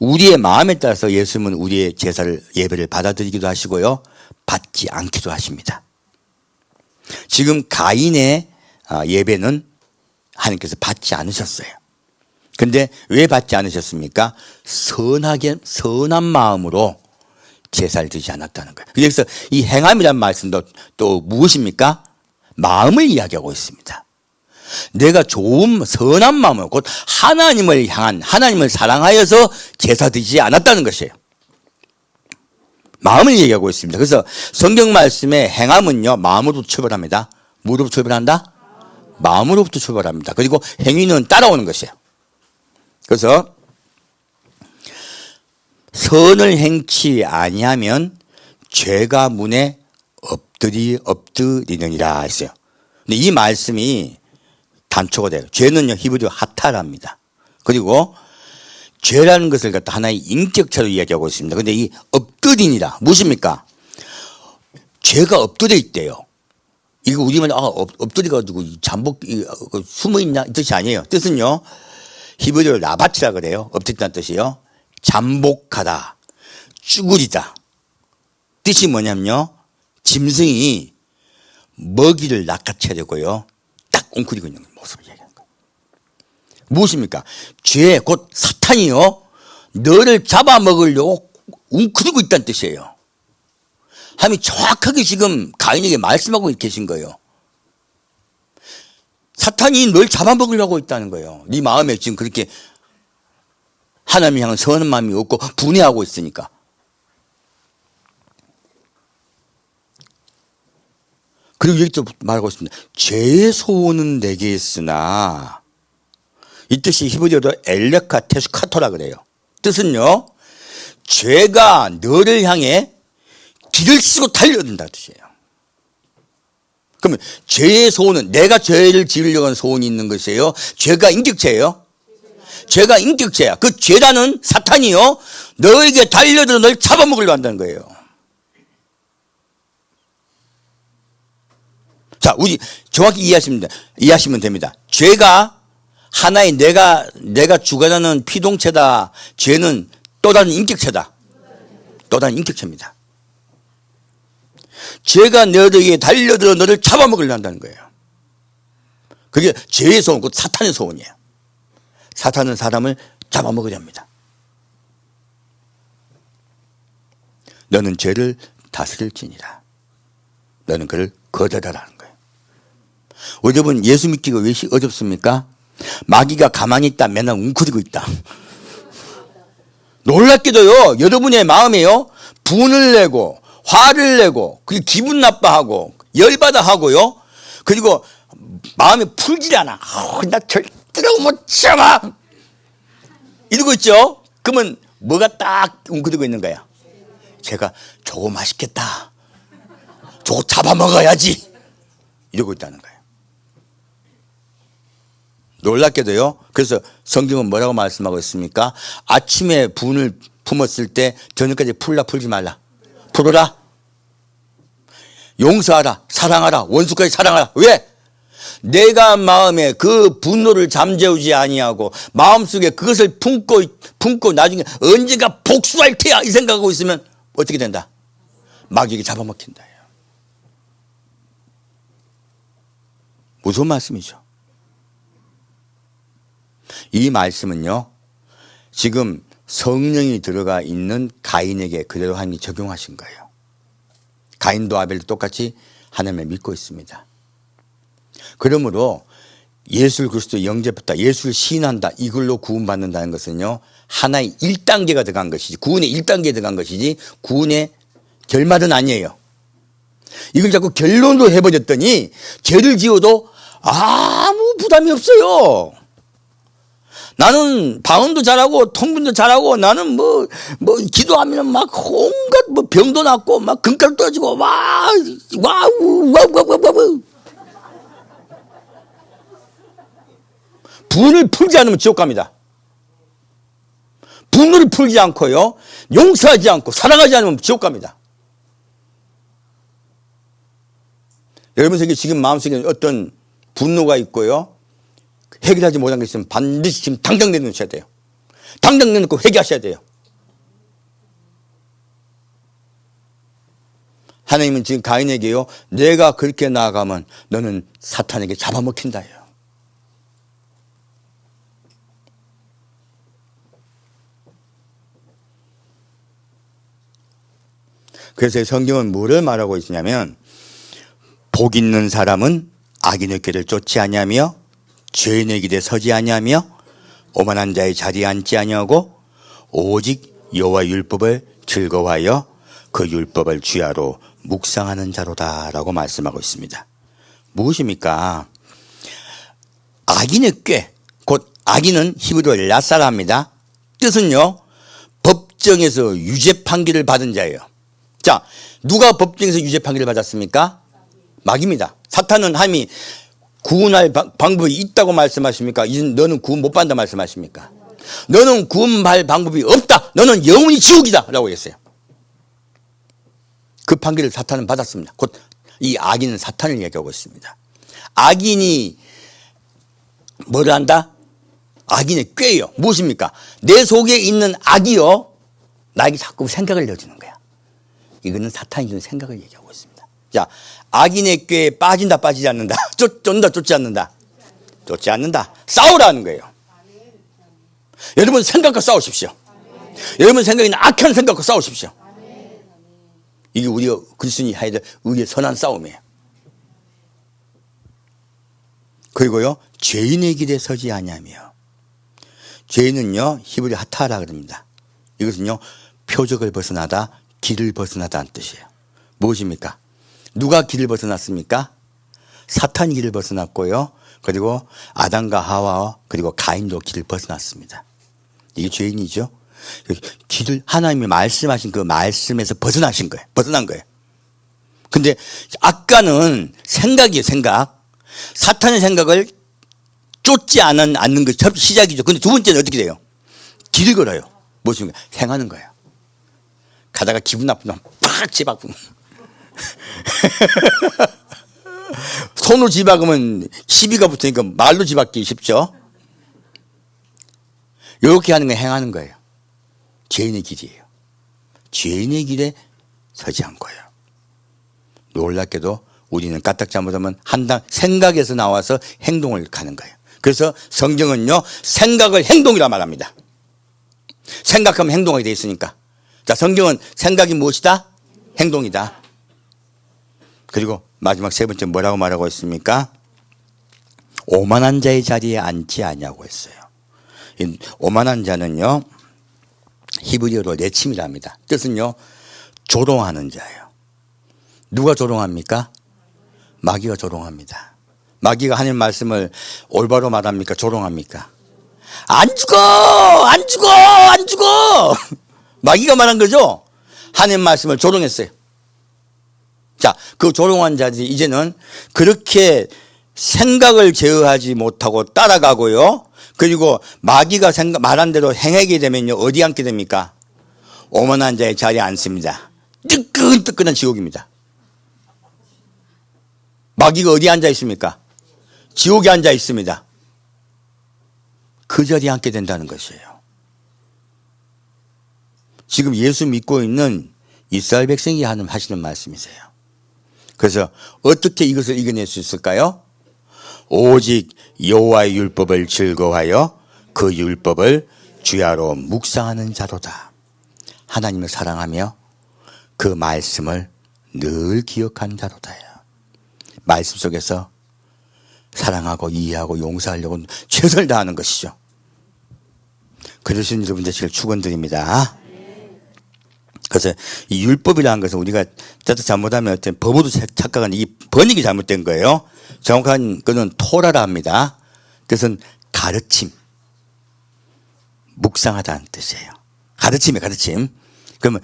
우리의 마음에 따라서 예수님은 우리의 제사를, 예배를 받아들이기도 하시고요, 받지 않기도 하십니다. 지금 가인의 예배는 하나님께서 받지 않으셨어요. 근데 왜 받지 않으셨습니까? 선한 마음으로 제사를 드리지 않았다는 거예요. 그래서 이 행함이란 말씀도 또 무엇입니까? 마음을 이야기하고 있습니다. 내가 선한 마음으로, 곧 하나님을 향한, 하나님을 사랑하여서 제사 드리지 않았다는 것이에요. 마음을 얘기하고 있습니다. 그래서 성경 말씀의 행함은요, 마음으로부터 출발합니다. 무엇으로부터 출발한다? 마음으로부터 출발합니다. 그리고 행위는 따라오는 것이에요. 그래서 선을 행치 아니하면 죄가 문에 엎드리느니라 했어요. 근데 이 말씀이 단초가 돼요. 죄는요, 히브리어 하타랍니다. 그리고 죄라는 것을 갖다 하나의 인격체로 이야기하고 있습니다. 근데 이 엎드리니라 무엇입니까? 죄가 엎드려 있대요. 이거 우리만 엎드려가지고 숨어 있냐 이 뜻이 아니에요. 뜻은요, 히브리어로 라바치라 그래요. 엎드렸다는 뜻이요. 잠복하다, 쭈그리다. 뜻이 뭐냐면요, 짐승이 먹이를 낚아채려고요, 딱 웅크리고 있는 모습을 얘기하는 거예요. 무엇입니까? 죄, 곧 사탄이요, 너를 잡아먹으려고 웅크리고 있다는 뜻이에요. 하나님이 정확하게 지금 가인에게 말씀하고 계신 거예요. 사탄이 널 잡아먹으려고 있다는 거예요. 네 마음에 지금 그렇게 하나님을 향한 선한 마음이 없고 분해하고 있으니까. 그리고 여기 또 말하고 있습니다. 죄의 소원은 내게 있으나, 이 뜻이 히브리어로 엘레카 테스카토라 그래요. 뜻은요, 죄가 너를 향해 길을 쓰고 달려든다는 뜻이에요. 그러면 죄의 소원은 내가 죄를 지으려고 하는 소원이 있는 것이에요. 죄가 인격체예요. 죄가 인격체야. 그 죄라는 사탄이요, 너에게 달려들어 널 잡아먹으려고 한다는 거예요. 자, 우리 정확히 이해하시면 됩니다. 죄가 하나의 내가 주관하는 피동체다. 죄는 또 다른 인격체다. 또 다른 인격체입니다. 죄가 너에게 달려들어 너를 잡아먹으려고 한다는 거예요. 그게 죄의 소원, 그 사탄의 소원이에요. 사탄은 사람을 잡아먹으려 합니다. 너는 죄를 다스릴지니라. 너는 그를 거절하라는 거예요. 여러분, 예수 믿기가 왜 어렵습니까? 마귀가 가만히 있다 맨날 웅크리고 있다. 놀랍게도요, 여러분의 마음에요, 분을 내고 화를 내고 그리고 기분 나빠하고 열받아 하고요, 그리고 마음이 풀질 않아. 나 절대로 못 참아 이러고 있죠. 그러면 뭐가 딱 웅크리고 있는 거야? 제가 저거 맛있겠다, 저거 잡아먹어야지 이러고 있다는 거예요. 놀랍게도요, 그래서 성경은 뭐라고 말씀하고 있습니까? 아침에 분을 품었을 때 저녁까지 풀지 말라. 풀어라. 용서하라. 사랑하라. 원수까지 사랑하라. 왜? 내가 마음에 그 분노를 잠재우지 아니하고 마음속에 그것을 품고 나중에 언젠가 복수할 테야 이 생각하고 있으면 어떻게 된다? 마귀에게 잡아먹힌다. 무서운 말씀이죠. 이 말씀은요, 지금 성령이 들어가 있는 가인에게 그대로 하나님이 적용하신 거예요. 가인도 아벨도 똑같이 하나님을 믿고 있습니다. 그러므로 예수 그리스도 영접했다, 예수를 시인한다, 이걸로 구원받는다는 것은요, 하나의 1단계가 들어간 것이지, 구원의 1단계에 들어간 것이지 구원의 결말은 아니에요. 이걸 자꾸 결론으로 해버렸더니 죄를 지어도 아무 부담이 없어요. 나는 방언도 잘하고 통분도 잘하고 나는 뭐 기도하면 막 온갖 병도 낫고 막 금가루 떨어지고 와우. 분을 풀지 않으면 지옥 갑니다. 분노를 풀지 않고요, 용서하지 않고 사랑하지 않으면 지옥 갑니다. 여러분 속에 지금 마음속에 어떤 분노가 있고요, 해결하지 못한 게 있으면 반드시 지금 당장 내놓으셔야 돼요. 당장 내놓고 회개하셔야 돼요. 하나님은 지금 가인에게요, 내가 그렇게 나아가면 너는 사탄에게 잡아먹힌다예요. 그래서 성경은 뭐를 말하고 있냐면, 복 있는 사람은 악인의 길을 쫓지 아니하며 죄인의 길에 서지 아니하며 오만한 자의 자리에 앉지 아니하고 오직 여호와의 율법을 즐거워하여 그 율법을 주야로 묵상하는 자로다 라고 말씀하고 있습니다. 무엇입니까? 악인의 꾀, 곧 악인은 히브리어 라사라입니다. 뜻은요, 법정에서 유죄 판결을 받은 자예요. 자, 누가 법정에서 유죄 판결을 받았습니까? 마귀입니다. 사탄은 하나님이 구원할 방법이 있다고 말씀하십니까? 너는 구원 못 받는다 말씀하십니까? 너는 구원할 방법이 없다. 너는 영원히 지옥이다 라고 했어요. 그 판결을 사탄은 받았습니다. 곧 이 악인은 사탄을 얘기하고 있습니다. 악인이 뭐를 한다? 악인의 꾀예요. 무엇입니까? 내 속에 있는 악이요, 나에게 자꾸 생각을 내주는 거야. 이거는 사탄이 주는 생각을 얘기하고 있습니다. 자, 악인의 꾀에 빠진다, 빠지지 않는다. 쫓는다, 쫓지 않는다. 쫓지 않는다. 싸우라는 거예요. 여러분 생각과 싸우십시오. 여러분 생각에 있는 악한 생각과 싸우십시오. 이게 우리가 그리스도인이 해야 될 우리의 선한 싸움이에요. 그리고요, 죄인의 길에 서지 아니하며. 죄인은요, 히브리 하타라 그럽니다. 이것은요, 표적을 벗어나다, 길을 벗어나다는 뜻이에요. 무엇입니까? 누가 길을 벗어났습니까? 사탄이 길을 벗어났고요, 그리고 아담과 하와 그리고 가인도 길을 벗어났습니다. 이게 죄인이죠. 길을 하나님이 말씀하신 그 말씀에서 벗어나신 거예요. 벗어난 거예요. 근데 아까는 생각이에요, 생각. 사탄의 생각을 쫓지 않는 것이 첫 시작이죠. 근데 두 번째는 어떻게 돼요? 길을 걸어요. 무엇입니까? 행하는 거예요. 가다가 기분 나쁘면 팍 집박으면 손으로 집박으면 시비가 붙으니까 말로 집박기 쉽죠. 이렇게 하는 건 행하는 거예요. 죄인의 길이에요. 죄인의 길에 서지 않고요. 놀랍게도 우리는 까딱 잘못하면 한당 생각에서 나와서 행동을 가는 거예요. 그래서 성경은요, 생각을 행동이라 말합니다. 생각하면 행동하게 돼 있으니까. 자, 성경은 생각이 무엇이다? 행동이다. 그리고 마지막 세 번째 뭐라고 말하고 있습니까? 오만한 자의 자리에 앉지 아니하고 했어요. 이 오만한 자는요, 히브리어로 내침이랍니다. 뜻은요, 조롱하는 자예요. 누가 조롱합니까? 마귀가 조롱합니다. 마귀가 하나님 말씀을 올바로 말합니까? 조롱합니까? 안 죽어! 안 죽어! 안 죽어! 마귀가 말한 거죠? 하나님 말씀을 조롱했어요. 자, 그 조롱한 자들이 이제는 그렇게 생각을 제어하지 못하고 따라가고요. 그리고 마귀가 말한 대로 행하게 되면요, 어디 앉게 됩니까? 오만한 자의 자리에 앉습니다. 뜨끈뜨끈한 지옥입니다. 마귀가 어디 앉아 있습니까? 지옥에 앉아 있습니다. 그 자리에 앉게 된다는 것이에요. 지금 예수 믿고 있는 이스라엘 백성이 하시는 말씀이세요. 그래서 어떻게 이것을 이겨낼 수 있을까요? 오직 여호와의 율법을 즐거워하여 그 율법을 주야로 묵상하는 자로다. 하나님을 사랑하며 그 말씀을 늘 기억하는 자로다요. 말씀 속에서 사랑하고 이해하고 용서하려고 최선을 다하는 것이죠. 그러신 여러분 되시길 축원드립니다. 그래서 이 율법이라는 것은 우리가 잘못하면 어떤 법으로 착각하는 이 번역이 잘못된 거예요. 정확한 것은 토라라 합니다. 그것은 가르침, 묵상하다는 뜻이에요. 가르침이에요, 가르침. 그러면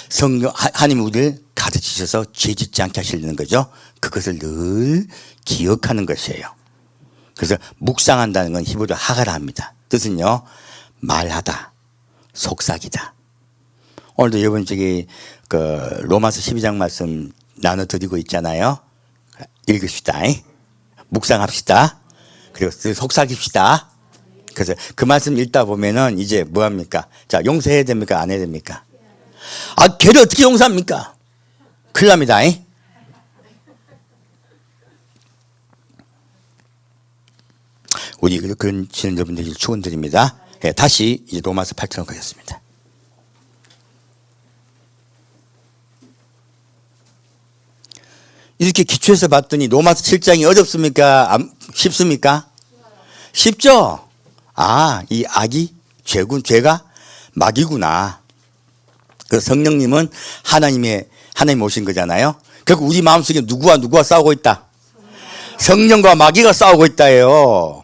성경 하나님이 우리를 가르치셔서 죄 짓지 않게 하시려는 거죠. 그것을 늘 기억하는 것이에요. 그래서 묵상한다는 건 히브리어 하가라 합니다. 뜻은요, 말하다, 속삭이다. 오늘도 여러분 저기 그 로마서 12장 말씀 나눠드리고 있잖아요. 읽읍시다. 묵상합시다. 그리고 속삭입시다. 그래서 그 말씀 읽다 보면은 이제 뭐 합니까? 자, 용서해야 됩니까? 안 해야 됩니까? 아, 걔를 어떻게 용서합니까? 큰일 납니다. 우리 그런 여러분들이 축원드립니다. 예, 다시 이제 로마서 8장으로 가겠습니다. 이렇게 기초해서 봤더니 로마서 7장이 어렵습니까? 쉽습니까? 쉽죠? 아, 이 악이 죄가 마귀구나. 그 성령님은 하나님 오신 거잖아요. 결국 우리 마음속에 누구와 싸우고 있다? 성령과 마귀가 싸우고 있다예요.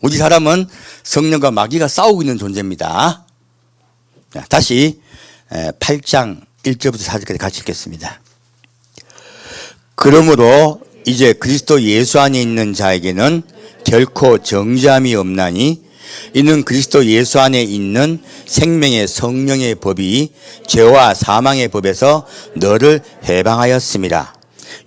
우리 사람은 성령과 마귀가 싸우고 있는 존재입니다. 다시 8장 1절부터 4절까지 같이 읽겠습니다. 그러므로 이제 그리스도 예수 안에 있는 자에게는 결코 정죄함이 없나니 이는 그리스도 예수 안에 있는 생명의 성령의 법이 죄와 사망의 법에서 너를 해방하였음이라.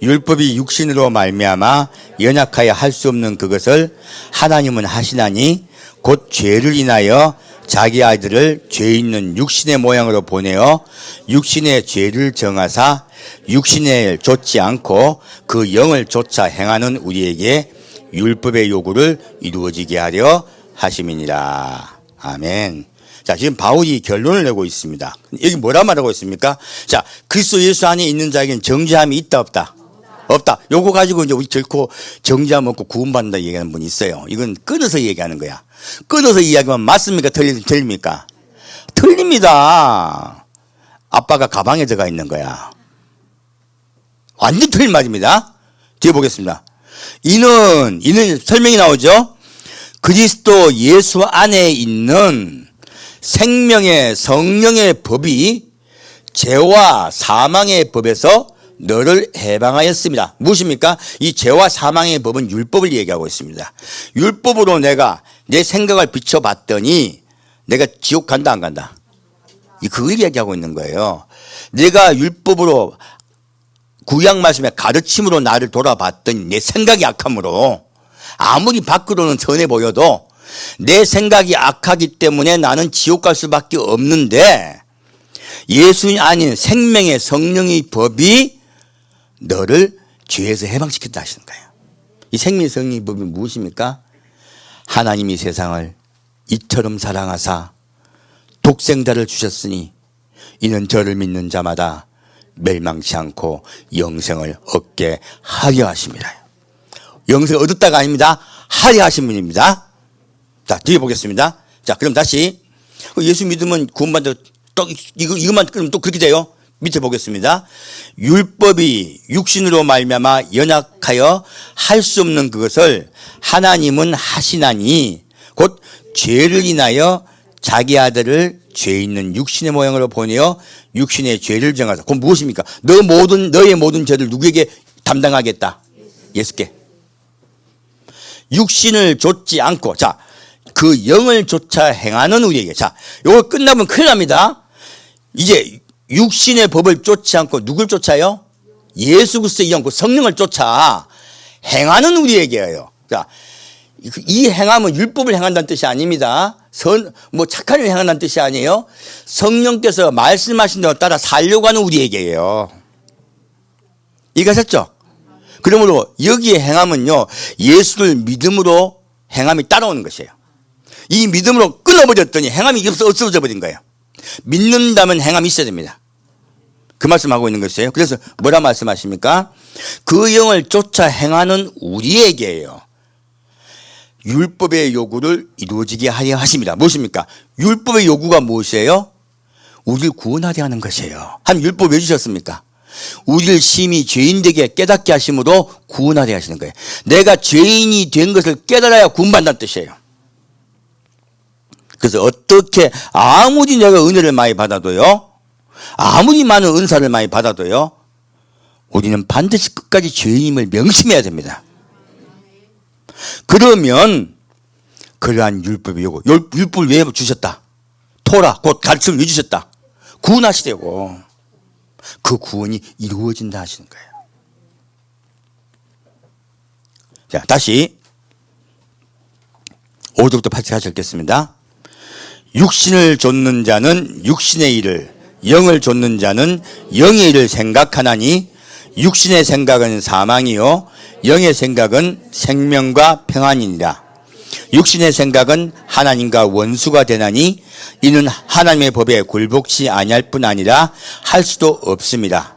율법이 육신으로 말미암아 연약하여 할 수 없는 그것을 하나님은 하시나니 곧 죄를 인하여 자기 아들을 죄 있는 육신의 모양으로 보내어 육신의 죄를 정하사 육신에 좇지 않고 그 영을 좇아 행하는 우리에게 율법의 요구를 이루어지게 하려 하심이니라. 아멘. 자, 지금 바울이 결론을 내고 있습니다. 여기 뭐라 말하고 있습니까? 자, 그리스도 예수 안에 있는 자에게는 정죄함이 있다 없다? 없다. 요거 가지고 이제 우리 결코 정죄함 없고 구원받는다 얘기하는 분이 있어요. 이건 끊어서 얘기하는 거야. 끊어서 이야기하면 맞습니까? 틀립니까? 틀립니다. 아빠가 가방에 들어가 있는 거야. 완전 틀린 말입니다. 뒤에 보겠습니다. 이는 설명이 나오죠. 그리스도 예수 안에 있는 생명의 성령의 법이 죄와 사망의 법에서 너를 해방하였습니다. 무엇입니까? 이 죄와 사망의 법은 율법을 얘기하고 있습니다. 율법으로 내가 내 생각을 비춰봤더니 내가 지옥 간다 안 간다? 그걸 얘기하고 있는 거예요. 내가 율법으로 구약 말씀의 가르침으로 나를 돌아봤더니 내 생각이 악함으로 아무리 밖으로는 선해 보여도 내 생각이 악하기 때문에 나는 지옥 갈 수밖에 없는데 예수님 아닌 생명의 성령의 법이 너를 죄에서 해방시켰다 하시는 거예요. 이 생명의 성령의 법이 무엇입니까? 하나님이 세상을 이처럼 사랑하사 독생자를 주셨으니 이는 저를 믿는 자마다 멸망치 않고 영생을 얻게 하려 하심이라. 영생을 얻었다가 아닙니다. 하려 하신 분입니다. 자, 뒤에 보겠습니다. 자, 그럼 다시 예수 믿으면 구원받는 또 이것만 그럼 또 그렇게 돼요. 밑에 보겠습니다. 율법이 육신으로 말미암아 연약하여 할 수 없는 그것을 하나님은 하시나니 곧 죄를 인하여 자기 아들을 죄 있는 육신의 모양으로 보내어 육신의 죄를 정하사. 그건 무엇입니까? 너의 모든 죄를 누구에게 담당하겠다? 예수께. 육신을 좇지 않고, 자, 그 영을 좇아 행하는 우리에게. 자, 요거 끝나면 큰일 납니다. 이제 육신의 법을 쫓지 않고 누굴 쫓아요? 예수 그리스도의 영, 그 성령을 쫓아 행하는 우리에게요. 자, 이 행함은 율법을 행한다는 뜻이 아닙니다. 착한 일을 행한다는 뜻이 아니에요. 성령께서 말씀하신 대로 따라 살려고 하는 우리에게요. 이해하셨죠? 그러므로 여기에 행함은요, 예수를 믿음으로 행함이 따라오는 것이에요. 이 믿음으로 끊어버렸더니 행함이 없어져 버린 거예요. 믿는다면 행함이 있어야 됩니다. 그 말씀하고 있는 것이에요. 그래서 뭐라 말씀하십니까? 그 영을 쫓아 행하는 우리에게요, 율법의 요구를 이루어지게 하려 하십니다. 무엇입니까? 율법의 요구가 무엇이에요? 우리를 구원하려 하는 것이에요. 한 율법 왜 주셨습니까? 우리를 심히 죄인되게 깨닫게 하심으로 구원하려 하시는 거예요. 내가 죄인이 된 것을 깨달아야 구원받는다는 뜻이에요. 그래서 어떻게 아무리 내가 은혜를 많이 받아도요, 아무리 많은 은사를 많이 받아도요, 우리는 반드시 끝까지 죄인임을 명심해야 됩니다. 그러면 그러한 율법이 요구, 율법을 왜 주셨다? 토라, 곧 가르침을 왜 주셨다? 구원하시려고. 그 구원이 이루어진다 하시는 거예요. 자, 다시 5절부터 8절까지 읽겠습니다. 육신을 좇는 자는 육신의 일을, 영을 좇는 자는 영의 일을 생각하나니 육신의 생각은 사망이요 영의 생각은 생명과 평안이니라. 육신의 생각은 하나님과 원수가 되나니 이는 하나님의 법에 굴복치 아니할 뿐 아니라 할 수도 없습니다.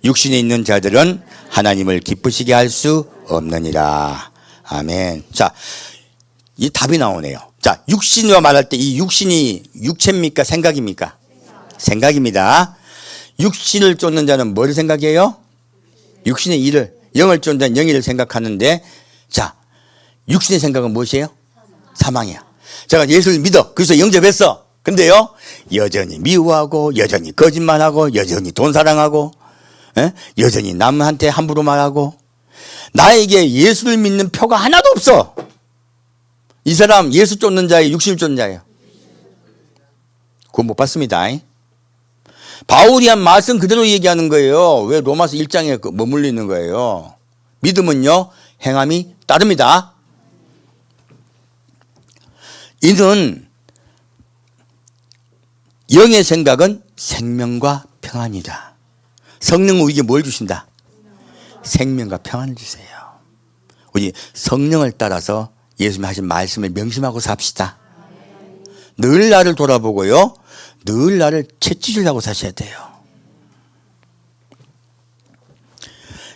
육신에 있는 자들은 하나님을 기쁘시게 할 수 없느니라. 아멘. 자, 이 답이 나오네요. 자, 육신이라 말할 때 이 육신이 육체입니까? 생각입니까? 생각입니다. 육신을 쫓는 자는 뭘 생각해요? 육신의 일을, 영을 쫓는 자는 영의 일을 생각하는데, 자, 육신의 생각은 무엇이에요? 사망이야. 제가 예수를 믿어. 그래서 영접했어. 근데요, 여전히 미워하고, 여전히 거짓말하고, 여전히 돈 사랑하고, 여전히 남한테 함부로 말하고, 나에게 예수를 믿는 표가 하나도 없어. 이 사람 예수 쫓는 자예요? 육신을 쫓는 자예요? 그건 못 봤습니다. 바울이 한 말씀 그대로 얘기하는 거예요. 왜 로마서 1장에 머물러 있는 거예요? 믿음은요, 행함이 따릅니다. 이는 영의 생각은 생명과 평안이다. 성령은 우리에게 뭘 주신다? 생명과 평안을 주세요. 우리 성령을 따라서 예수님이 하신 말씀을 명심하고 삽시다. 늘 나를 돌아보고요, 늘 나를 채찍질하고 사셔야 돼요.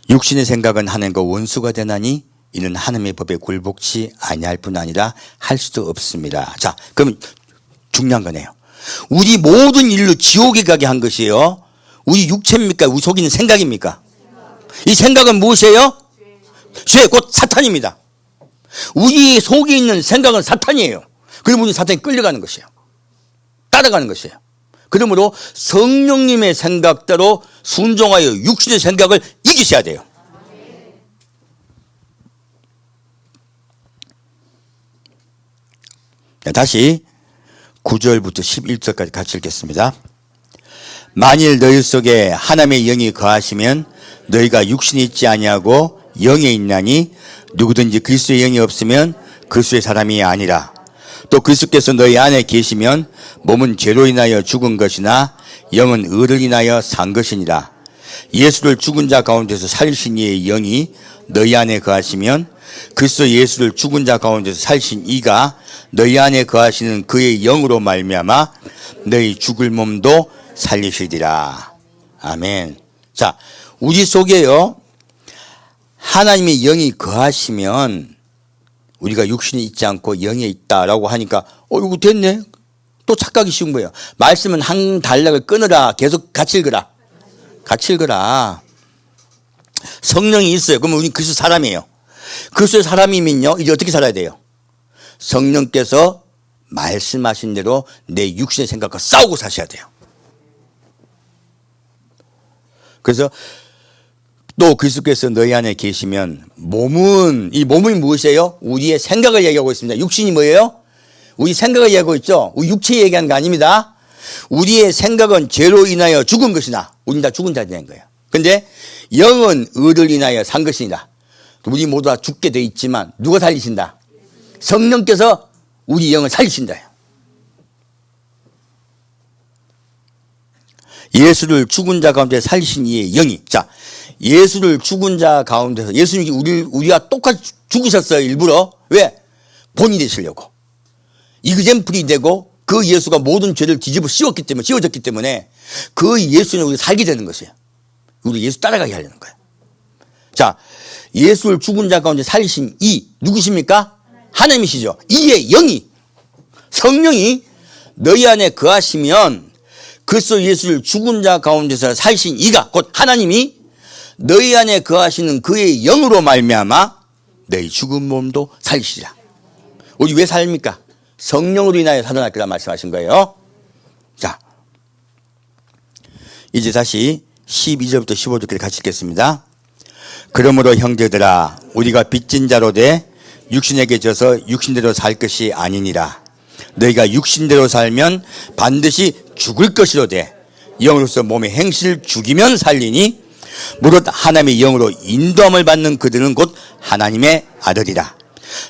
육신의 생각은 하나님과 원수가 되나니 이는 하나님의 법에 굴복치 아니할 뿐 아니라 할 수도 없습니다. 자, 그럼 중요한 거네요. 우리 모든 일로 지옥에 가게 한 것이에요. 우리 육체입니까? 우리 속에 있는 생각입니까? 이 생각은 무엇이에요? 죄, 곧 사탄입니다. 우리 속에 있는 생각은 사탄이에요. 그러면 우리 사탄이 끌려가는 것이에요. 따라가는 것이에요. 그러므로 성령님의 생각대로 순종하여 육신의 생각을 이기셔야 돼요. 다시 9절부터 11절까지 같이 읽겠습니다. 만일 너희 속에 하나님의 영이 거하시면 너희가 육신이 있지 아니하고 영에 있나니 누구든지 그리스도의 영이 없으면 그리스도의 사람이 아니라. 또 그리스도께서 너희 안에 계시면 몸은 죄로 인하여 죽은 것이나 영은 의를 인하여 산 것이니라. 예수를 죽은 자 가운데서 살리신 이의 영이 너희 안에 거하시면 그리스도 예수를 죽은 자 가운데서 살리신 이가 너희 안에 거하시는 그의 영으로 말미암아 너희 죽을 몸도 살리시리라. 아멘. 자, 우리 속에요 하나님의 영이 거하시면 우리가 육신이 있지 않고 영에 있다라고 하니까 이거 됐네. 또 착각이 쉬운 거예요. 말씀은 한 단락을 끊으라. 계속 같이 읽으라. 같이 읽으라. 성령이 있어요. 그러면 우리 그리스도 사람이에요. 그리스도 사람이면요 이제 어떻게 살아야 돼요? 성령께서 말씀하신 대로 내 육신의 생각과 싸우고 사셔야 돼요. 그래서 또 그리스도께서 너희 안에 계시면 몸은, 이 몸이 무엇이에요? 우리의 생각을 얘기하고 있습니다. 육신이 뭐예요? 우리 생각을 얘기하고 있죠. 우리 육체 얘기하는 거 아닙니다. 우리의 생각은 죄로 인하여 죽은 것이나 우리는 다 죽은 자들인 거예요. 근데 영은 의를 인하여 산 것이니라. 우리 모두 다 죽게 돼 있지만 누가 살리신다? 성령께서 우리 영을 살리신다. 예수를 죽은 자 가운데 살리신 이의 영이. 자, 예수를 죽은 자 가운데서 예수님이 우리가 똑같이 죽으셨어요. 일부러. 왜? 본이 되시려고. 이그젠플이 되고 그 예수가 모든 죄를 뒤집어 씌워졌기 때문에 그 예수는 우리가 살게 되는 것이에요. 우리 예수 따라가게 하려는 거예요. 자, 예수를 죽은 자 가운데 살리신 이 누구십니까? 하나님이시죠. 이의 영이, 성령이 너희 안에 거하시면 그리스도 예수를 죽은 자 가운데서 살리신 이가 곧 하나님이 너희 안에 거하시는 그의 영으로 말미암아 너희 죽은 몸도 살리시리라. 우리 왜 살립니까? 성령으로 인하여 살아날 거라 말씀하신 거예요. 자, 이제 다시 12절부터 15절까지 같이 읽겠습니다. 그러므로 형제들아 우리가 빚진 자로 돼 육신에게 져서 육신대로 살 것이 아니니라. 너희가 육신대로 살면 반드시 죽을 것이로되 영으로서 몸의 행실을 죽이면 살리니 무릇 하나님의 영으로 인도함을 받는 그들은 곧 하나님의 아들이라.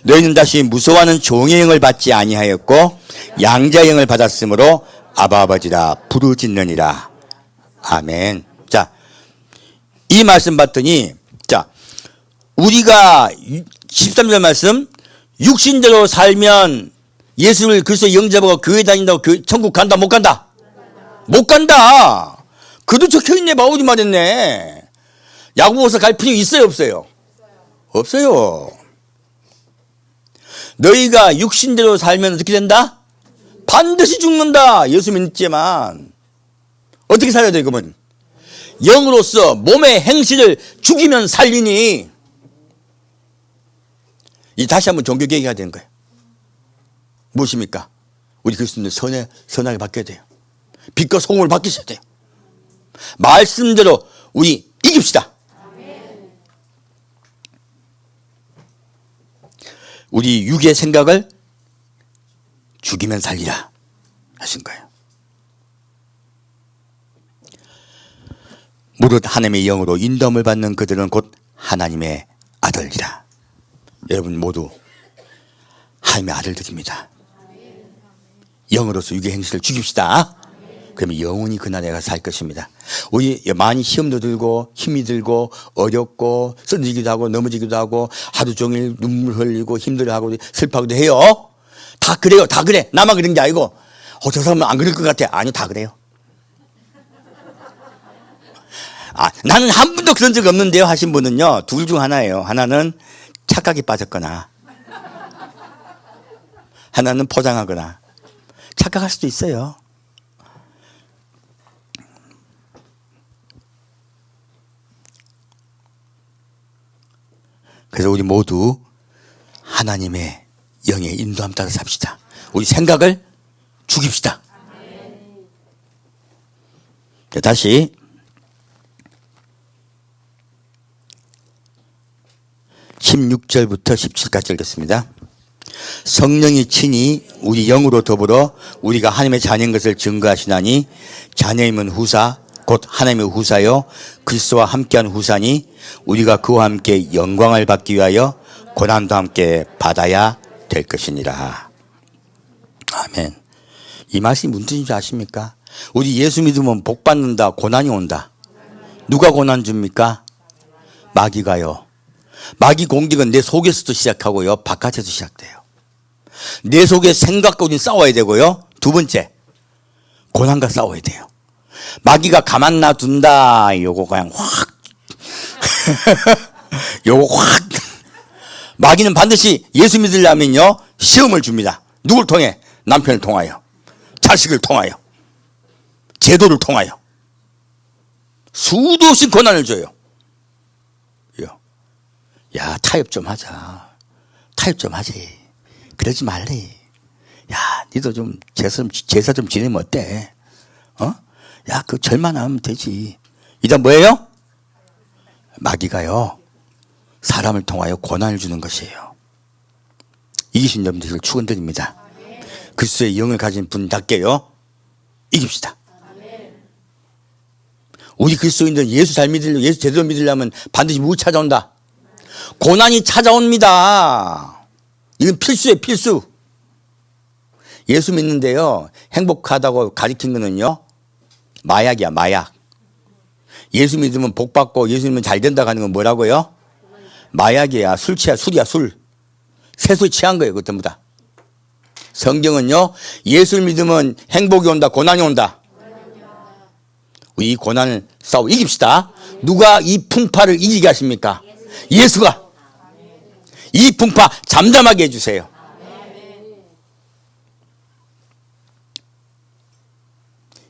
너희는 다시 무서워하는 종의 영을 받지 아니하였고 양자의 영을 받았으므로 아바 아버지라 부르짖느니라. 아멘. 자, 이 말씀 봤더니 자, 우리가 13절 말씀 육신대로 살면 예수를 그리스도 영접하고 교회 다닌다고 천국 간다 못 간다? 못 간다. 그도 적혀있네. 바울이 말했네. 야고보서 갈 필요 있어요 없어요? 없어요. 너희가 육신대로 살면 어떻게 된다? 반드시 죽는다. 예수 믿지만 어떻게 살아야 돼 그러면? 영으로서 몸의 행실을 죽이면 살리니. 이 다시 한번 종교 개혁해야 되는 거예요. 무엇입니까? 우리 그리스도인들 선하게 바뀌어야 돼요. 빛과 소금을 바뀌셔야 돼요. 말씀대로 우리 이깁시다. 우리 육의 생각을 죽이면 살리라 하신 거예요. 무릇 하나님의 영으로 인도함을 받는 그들은 곧 하나님의 아들이라. 여러분 모두 하나님의 아들들입니다. 영으로서 육의 행실을 죽입시다. 그러면 영원히 그날에 가서 살 것입니다. 우리 많이 시험도 들고 힘이 들고 어렵고 쓰러지기도 하고 넘어지기도 하고 하루 종일 눈물 흘리고 힘들어하고 슬퍼하기도 해요. 다 그래요. 다 그래. 나만 그런 게 아니고 저 사람은 안 그럴 것 같아. 아니요. 다 그래요. 나는 한 번도 그런 적 없는데요 하신 분은요 둘 중 하나예요. 하나는 착각에 빠졌거나 하나는 포장하거나. 착각할 수도 있어요. 그래서 우리 모두 하나님의 영의 인도함 따라 삽시다. 우리 생각을 죽입시다. 다시 16절부터 17까지 읽겠습니다. 성령이 친히 우리 영으로 더불어 우리가 하나님의 자녀인 것을 증거하시나니 자녀임은 후사 곧 하나님의 후사요 그리스도와 함께한 후사니 우리가 그와 함께 영광을 받기 위하여 고난도 함께 받아야 될 것이니라. 아멘. 이 말씀이 무슨 뜻인지 아십니까? 우리 예수 믿으면 복 받는다, 고난이 온다. 누가 고난 줍니까? 마귀가요. 마귀 공격은 내 속에서도 시작하고요, 바깥에서 시작돼요. 내 속에 생각과 우리는 싸워야 되고요. 두 번째, 고난과 싸워야 돼요. 마귀가 가만 놔둔다. 요거 그냥 확. 요거 확. 마귀는 반드시 예수 믿으려면요, 시험을 줍니다. 누굴 통해? 남편을 통하여, 자식을 통하여, 제도를 통하여. 수도 없이 고난을 줘요. 야, 타협 좀 하자. 타협 좀 하지. 그러지 말래. 야, 니도 좀 제사 좀 지내면 어때? 야, 그 절만 하면 되지. 이다 뭐예요? 마귀가요, 사람을 통하여 고난을 주는 것이에요. 이기신 여러분 되시길 축원드립니다. 그리스도의 영을 가진 분답게요, 이깁시다. 우리 그리스도인들은 예수 잘 믿으려면, 예수 제대로 믿으려면 반드시 뭐 찾아온다? 고난이 찾아옵니다. 이건 필수예요, 필수. 예수 믿는데요, 행복하다고 가리킨 거는요, 마약이야, 마약. 예수 믿으면 복 받고 예수 믿으면 잘 된다고 하는 건 뭐라고요? 마약이야, 술 취야, 술이야, 술. 세수에 취한 거예요, 그것 전부 다. 성경은요, 예수를 믿으면 행복이 온다, 고난이 온다. 우리 이 고난을 싸워 이깁시다. 누가 이 풍파를 이기게 하십니까? 예수가. 이 풍파 잠잠하게 해주세요. 네.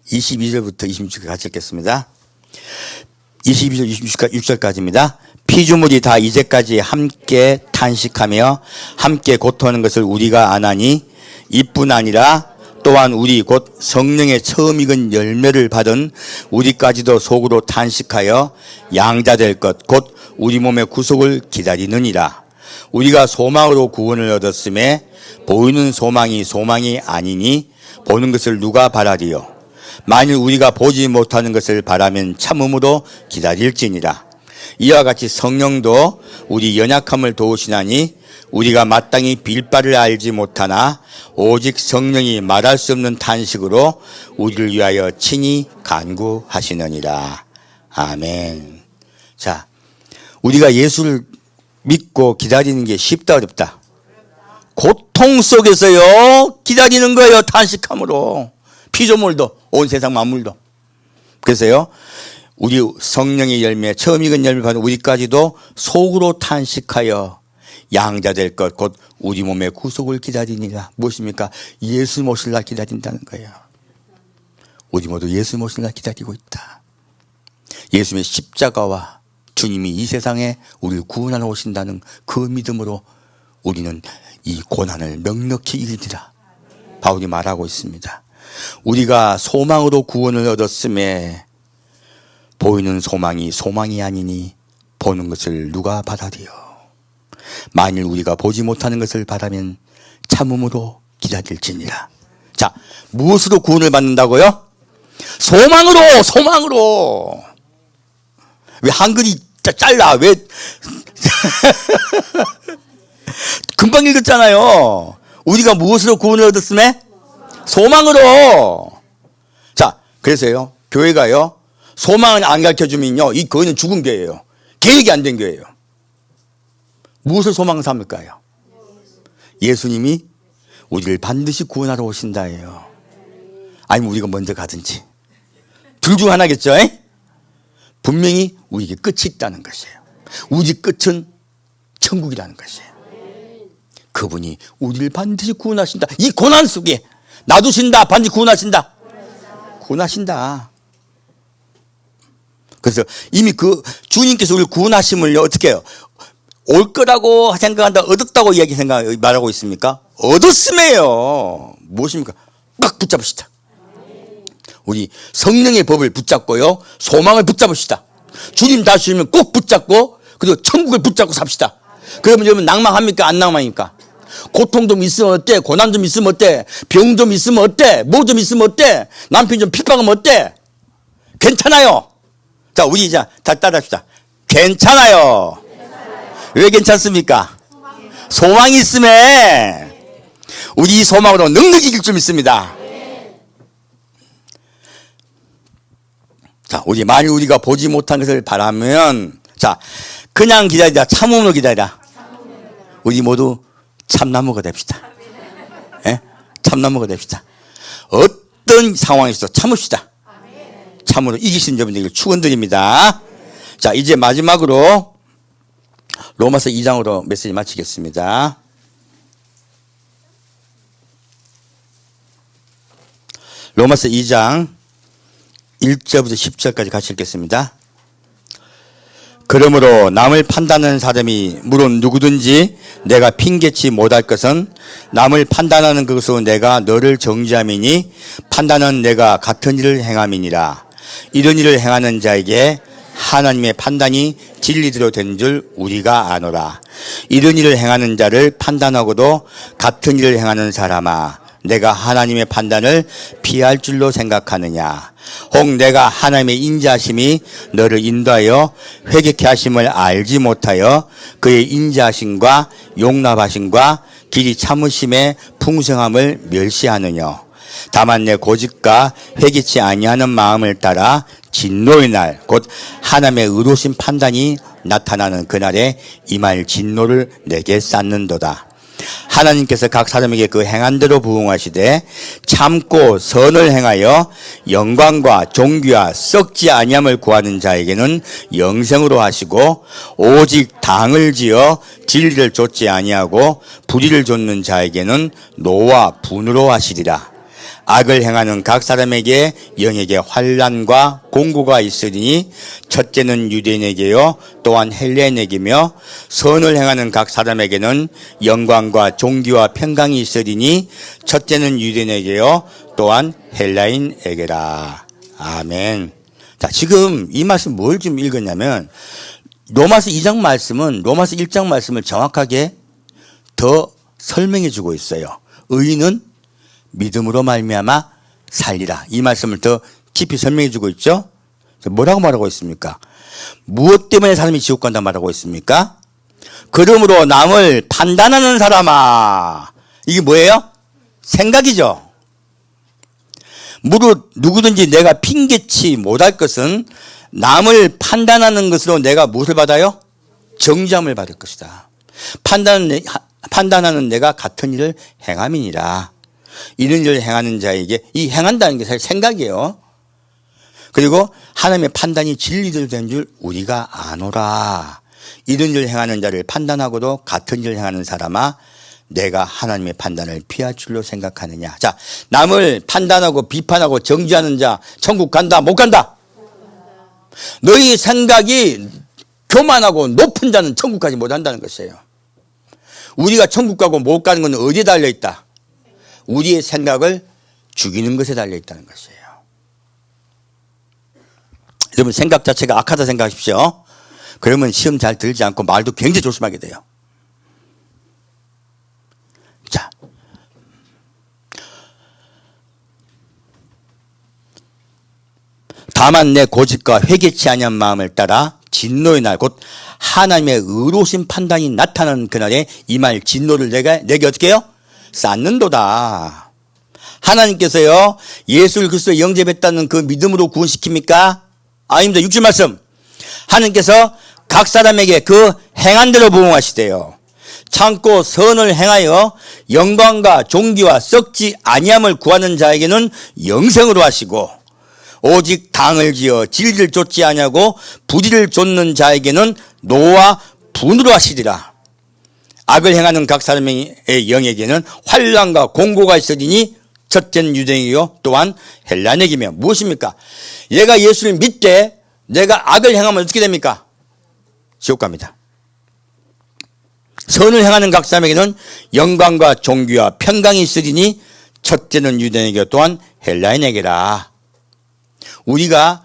22절부터 26절까지 같이 읽겠습니다. 22절 26절까지입니다. 피조물이 다 이제까지 함께 탄식하며 함께 고통하는 것을 우리가 아나니 이뿐 아니라 또한 우리 곧 성령의 처음 익은 열매를 받은 우리까지도 속으로 탄식하여 양자될 것 곧 우리 몸의 구속을 기다리느니라. 우리가 소망으로 구원을 얻었음에 보이는 소망이 소망이 아니니 보는 것을 누가 바라리요. 만일 우리가 보지 못하는 것을 바라면 참음으로 기다릴지니라. 이와 같이 성령도 우리 연약함을 도우시나니 우리가 마땅히 빌 바를 알지 못하나 오직 성령이 말할 수 없는 탄식으로 우리를 위하여 친히 간구하시느니라. 아멘. 자, 우리가 예수를 믿고 기다리는 게 쉽다 어렵다? 고통 속에서요 기다리는 거예요. 탄식함으로. 피조물도 온 세상 만물도. 그래서요 우리 성령의 열매 처음 익은 열매 받은 우리까지도 속으로 탄식하여 양자될 것 곧 우리 몸의 구속을 기다리니라. 무엇입니까? 예수 모실 날 기다린다는 거예요. 우리 모두 예수 모실 날 기다리고 있다. 예수님의 십자가와 주님이 이 세상에 우리를 구원하러 오신다는 그 믿음으로 우리는 이 고난을 넉넉히 이기리라. 바울이 말하고 있습니다. 우리가 소망으로 구원을 얻었음에 보이는 소망이 소망이 아니니 보는 것을 누가 바라리요. 만일 우리가 보지 못하는 것을 바라면 참음으로 기다릴지니라. 자, 무엇으로 구원을 받는다고요? 소망으로, 소망으로. 왜 한글이 잘라? 왜? 금방 읽었잖아요. 우리가 무엇으로 구원을 얻었음에? 소망으로. 자, 그래서요, 교회가요, 소망을 안 가르쳐 주면요, 이 교회는 죽은 교회예요. 계획이 안 된 교회예요. 무엇을 소망을 삼을까요? 예수님이 우리를 반드시 구원하러 오신다예요. 아니면 우리가 먼저 가든지. 둘 중 하나겠죠? 분명히 우리에게 끝이 있다는 것이에요. 우리 끝은 천국이라는 것이에요. 그분이 우리를 반드시 구원하신다. 이 고난 속에 놔두신다. 반드시 구원하신다. 구원하신다. 그래서 이미 그 주님께서 우리를 구원하심을 어떻게 해요? 올 거라고 생각한다. 얻었다고 말하고 있습니까? 얻었음에요. 무엇입니까? 꽉 붙잡으시다. 우리 성령의 법을 붙잡고요. 소망을 붙잡읍시다. 주님 다시 오면 꼭 붙잡고 그리고 천국을 붙잡고 삽시다. 그러면 여러분 낭망합니까? 안 낭망합니까? 고통 좀 있으면 어때? 고난 좀 있으면 어때? 병 좀 있으면 어때? 뭐 좀 있으면 어때? 남편 좀 핍박하면 어때? 괜찮아요. 자, 우리 이제 다 따라합시다. 괜찮아요. 왜 괜찮습니까? 소망이 있음에 우리 소망으로 능력이 이길 줄 믿습니다. 자, 만일 우리가 보지 못한 것을 바라면, 자, 그냥 기다리다, 참음으로 기다리다. 우리 모두 참나무가 됩시다. 예? 참나무가 됩시다. 어떤 상황에서도 참읍시다. 참으로 이기신 여러분들에게 축원드립니다. 자, 이제 마지막으로 로마서 2장으로 메시지 마치겠습니다. 로마서 2장 1절부터 10절까지 같이 읽겠습니다. 그러므로 남을 판단하는 사람이 물론 누구든지 내가 핑계치 못할 것은 남을 판단하는 것으로 내가 너를 정죄함이니 판단은 내가 같은 일을 행함이니라. 이런 일을 행하는 자에게 하나님의 판단이 진리대로 된 줄 우리가 아노라. 이런 일을 행하는 자를 판단하고도 같은 일을 행하는 사람아, 내가 하나님의 판단을 피할 줄로 생각하느냐. 혹 내가 하나님의 인자하심이 너를 인도하여 회개케 하심을 알지 못하여 그의 인자하심과 용납하심과 길이 참으심의 풍성함을 멸시하느냐. 다만 내 고집과 회개치 아니하는 마음을 따라 진노의 날 곧 하나님의 의로우신 판단이 나타나는 그날에 임할 진노를 내게 쌓는도다. 하나님께서 각 사람에게 그 행한 대로 부응하시되 참고 선을 행하여 영광과 존귀와 썩지 아니함을 구하는 자에게는 영생으로 하시고 오직 당을 지어 진리를 좇지 아니하고 불의를 좇는 자에게는 노와 분으로 하시리라. 악을 행하는 각 사람에게 영에게 환난과 공고가 있으리니 첫째는 유대인에게요 또한 헬레인에게며 선을 행하는 각 사람에게는 영광과 존귀와 평강이 있으리니 첫째는 유대인에게요 또한 헬라인에게라. 아멘. 자, 지금 이 말씀 뭘 좀 읽었냐면 로마서 2장 말씀은 로마서 1장 말씀을 정확하게 더 설명해 주고 있어요. 의인은 믿음으로 말미암아 살리라. 이 말씀을 더 깊이 설명해 주고 있죠. 뭐라고 말하고 있습니까? 무엇 때문에 사람이 지옥 간다 말하고 있습니까? 그러므로 남을 판단하는 사람아. 이게 뭐예요? 생각이죠. 무릇 누구든지 내가 핑계치 못할 것은 남을 판단하는 것으로 내가 무엇을 받아요? 정죄함을 받을 것이다. 판단하는 내가 같은 일을 행함이니라. 이런 일을 행하는 자에게, 이 행한다는 게 사실 생각이에요. 그리고 하나님의 판단이 진리대로 된 줄 우리가 아노라. 이런 일을 행하는 자를 판단하고도 같은 일을 행하는 사람아, 내가 하나님의 판단을 피할 줄로 생각하느냐. 자, 남을 판단하고 비판하고 정죄하는 자 천국 간다 못 간다? 너희 생각이 교만하고 높은 자는 천국까지 못 한다는 것이에요. 우리가 천국 가고 못 가는 건 어디에 달려 있다? 우리의 생각을 죽이는 것에 달려 있다는 것이에요. 여러분 생각 자체가 악하다 생각하십시오. 그러면 시험 잘 들지 않고 말도 굉장히 조심하게 돼요. 자, 다만 내 고집과 회개치 아니한 마음을 따라 진노의 날 곧 하나님의 의로우신 판단이 나타나는 그날에 임할 진노를 내게 어떻게 해요? 쌓는도다. 하나님께서요 예수를 그리스도의 영접했다는 그 믿음으로 구원시킵니까? 아닙니다. 6절 말씀 하나님께서 각 사람에게 그 행한 대로 부응하시대요. 참고 선을 행하여 영광과 존귀와 썩지 아니함을 구하는 자에게는 영생으로 하시고 오직 당을 지어 진리를 좇지 아니하고 불의를 좇는 자에게는 노와 분으로 하시리라. 악을 행하는 각 사람의 영에게는 환난과 공고가 있으리니 첫째는 유대인이요 또한 헬라인에게며 무엇입니까? 얘가 예수를 믿되 내가 악을 행하면 어떻게 됩니까? 지옥 갑니다. 선을 행하는 각 사람에게는 영광과 존귀와 평강이 있으리니 첫째는 유대인에게 또한 헬라인에게라. 우리가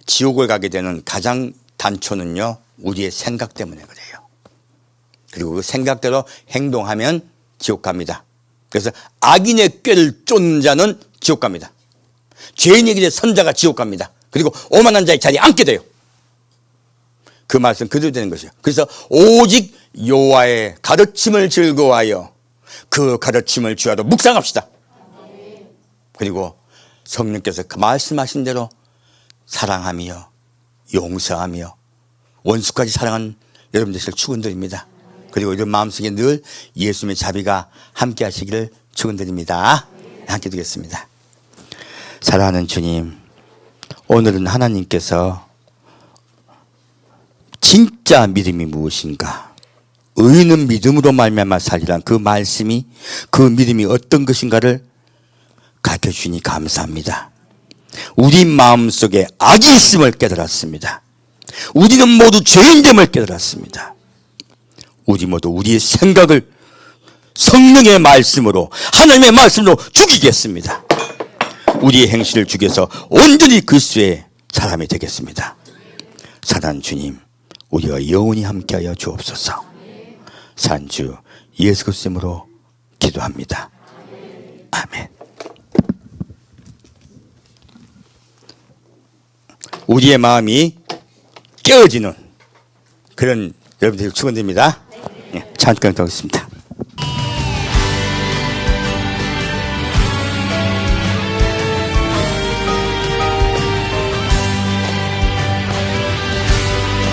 지옥을 가게 되는 가장 단초는요, 우리의 생각 때문에 그래요. 그리고 그 생각대로 행동하면 지옥 갑니다. 그래서 악인의 꾀를 쫓는 자는 지옥 갑니다. 죄인의 길에 선자가 지옥 갑니다. 그리고 오만한 자의 자리에 앉게 돼요. 그 말씀 그대로 되는 것이에요. 그래서 오직 여호와의 가르침을 즐거워하여 그 가르침을 주야로 묵상합시다. 그리고 성령께서 그 말씀하신 대로 사랑하며 용서하며 원수까지 사랑한 여러분 되실 축원드립니다. 그리고 이런 마음속에 늘 예수님의 자비가 함께 하시기를 축원드립니다. 함께 드리겠습니다. 사랑하는 주님, 오늘은 하나님께서 진짜 믿음이 무엇인가, 의인은 믿음으로 말미암아 살리란 그 말씀이, 그 믿음이 어떤 것인가를 가르쳐 주시니 감사합니다. 우리 마음속에 악이 있음을 깨달았습니다. 우리는 모두 죄인됨을 깨달았습니다. 우리 모두 우리의 생각을 성령의 말씀으로, 하나님의 말씀으로 죽이겠습니다. 우리의 행실을 죽여서 온전히 그리스도의 사람이 되겠습니다. 사랑하는 주님, 우리와 영원히 함께하여 주옵소서. 산주 예수 그리스도 이름으로 기도합니다. 아멘. 우리의 마음이 깨어지는 그런 여러분들 축원드립니다. 네, 잠깐 가겠습니다.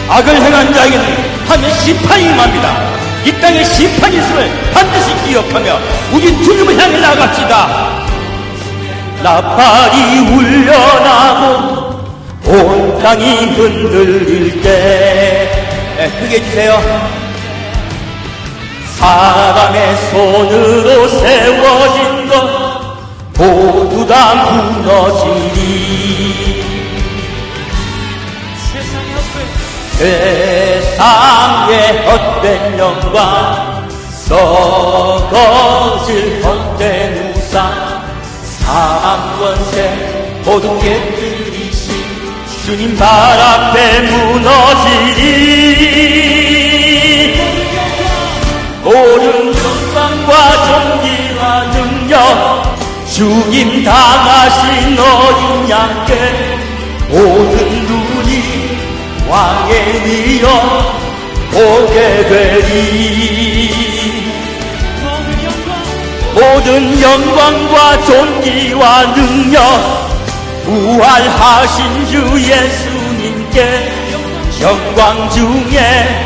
악을 행한 자에게는 하늘의 심판이 임합니다. 이 땅에 심판이 있음을 반드시 기억하며 우리 주님을 향해 나갑시다. 나팔이 울려나고 온 땅이 흔들릴 때 크게 해주세요. 사람의 손으로 세워진 것 모두 다 무너지리. 세상의 헛된 영광, 썩어질 헛된 우상, 사망 권세 모두 깨뜨리신 주님 발 앞에 무너지리. 모든 영광과 존귀와 능력 죽임 당하신 어린 양께 모든 눈이 왕의 위엄 보게 되리. 모든 영광과 존귀와 능력 부활하신 주 예수님께 영광 중에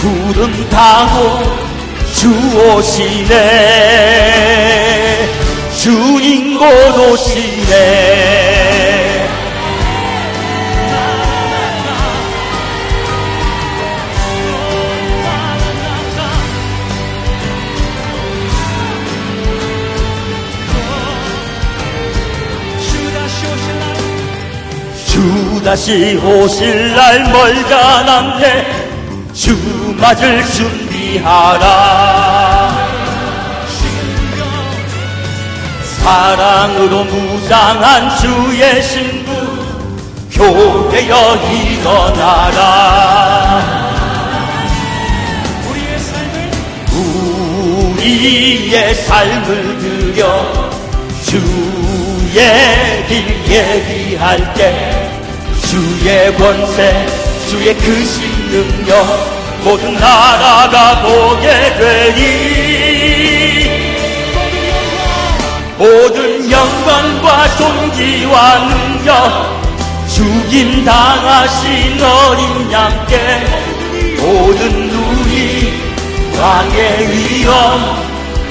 구름 타고 주 오시네. 주님 곧 오시네. 주 다시 오실 날 멀지 않았네. 주 맞을 준비하라. 사랑으로 무장한 주의 신부 교회여 일어나라. 우리의 삶을 들여 주의 길 예비할 때 주의 권세, 주의 크신 능력 모든 나라가 보게 되리. 모든 영광과 존귀와 능력 죽임 당하신 어린 양께 모든 눈이 왕의 위엄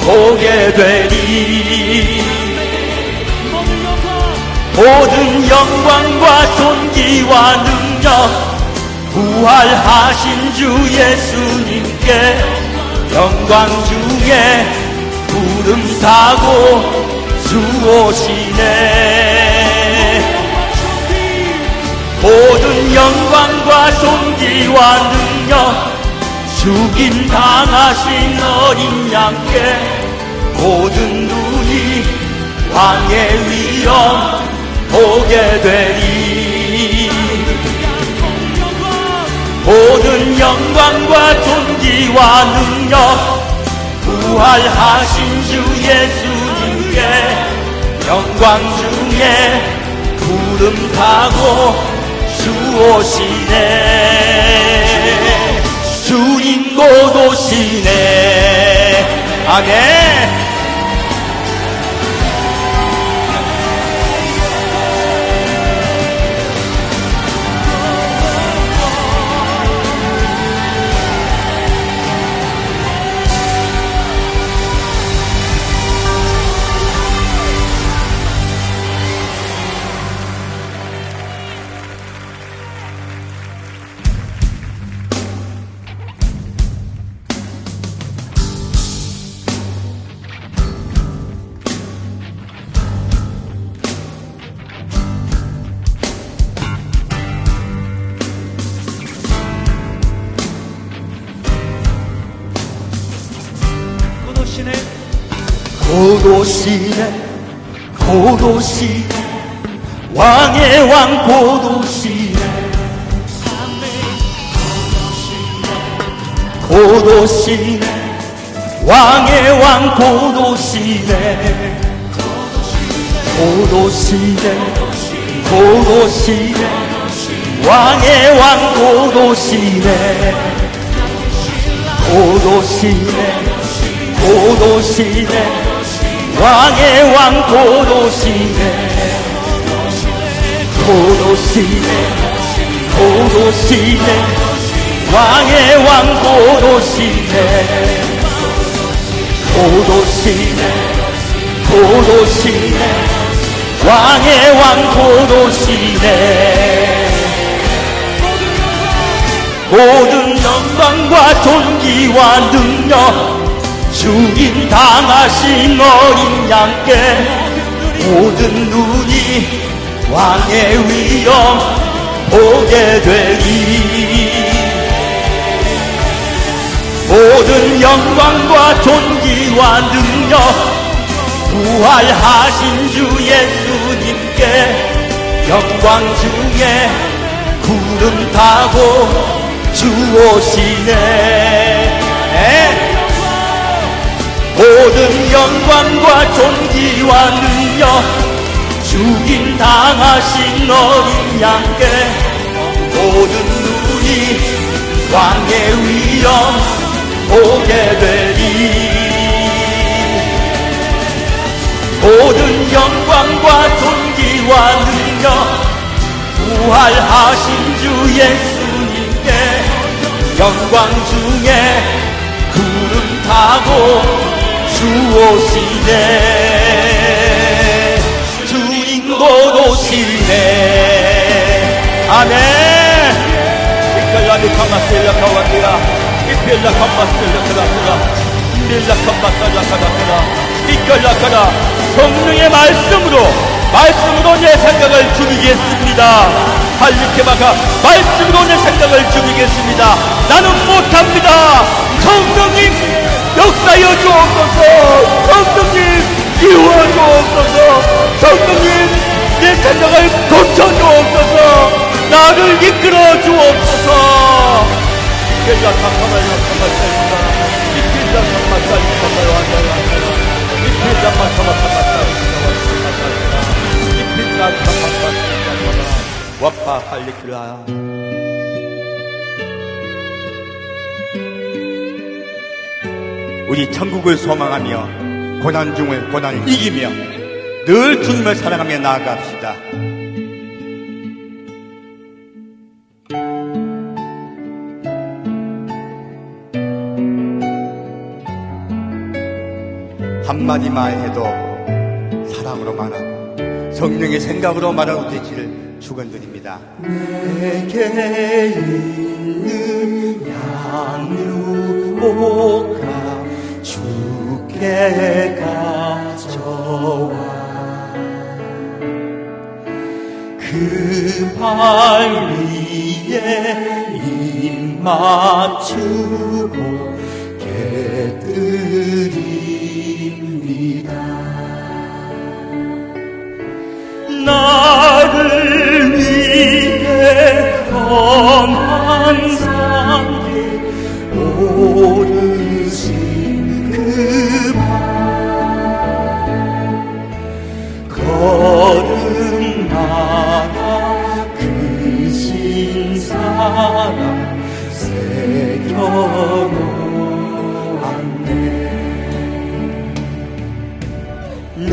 보게 되리. 모든 영광과 존귀와 능력 부활하신 주 예수님께 영광 중에 구름 타고 주 오시네. 모든 영광과 존귀와 능력 죽임 당하신 어린 양께 모든 눈이 왕의 위엄 보게 되리. 모든 영광과 존귀와 능력 부활하신 주 예수님께 영광 중에 구름 타고 주오시네. 주님 곧 오시네. 아멘. 곧 오시네 곧 오시네 왕의 왕 곧 오시네 곧 오시네 왕의 왕 곧 오시네 곧 오시네 곧 오시네 왕의 왕 곧 오시네 곧 오시네 곧 오시네 왕의 왕 곧 오시네 곧 오시네 곧 오시네 왕의 왕 곧 오시네 곧 오시네 곧 오시네 왕의 왕 곧 오시네. 모든 영광과 존귀와 능력 주인 당하신 어린 양께 모든 눈이 왕의 위엄 보게 되리. 모든 영광과 존귀와 능력 부활하신 주 예수님께 영광 중에 구름 타고 주 오시네. 모든 영광과 존귀와 능력 죽임 당하신 어린 양께 모든 눈이 왕의 위엄 보게 되리. 모든 영광과 존귀와 능력 부활하신 주 예수님께 영광 중에 구름 타고 주 오시네. 주님 곧 오시네. 아멘. 이끌라니 카마스텔라 카와티라 이필라 카마스텔라 카라티라 밀라 카마스텔라 카라티라 이끌라카라. 성령의 말씀으로 내 생각을 주미겠습니다. 할리케마가 말씀으로 내 생각을 주미겠습니다. 나는 못합니다. 성령님 역사여 주옵소서. 성령님 이루어 주옵소서. 성령님 내 생각을 고쳐 주옵소서. 나를 이끌어 주옵소서. 이끌라 카마스텔라 카마스텔라 이끌라 카마스텔라 카마스텔라 와파 할리크라. 우리 천국을 소망하며 고난 중을 고난을 이기며 늘 주님을 사랑하며 나아갑시다. 한마디 말해도 사랑으로 말하고 성령의 생각으로 말하고 되기를 축원드립니다. 내게 있는 양육복아 주께 가져와 그 발 위에 입 맞추고 깨뜨립니다. 나를 위해 험한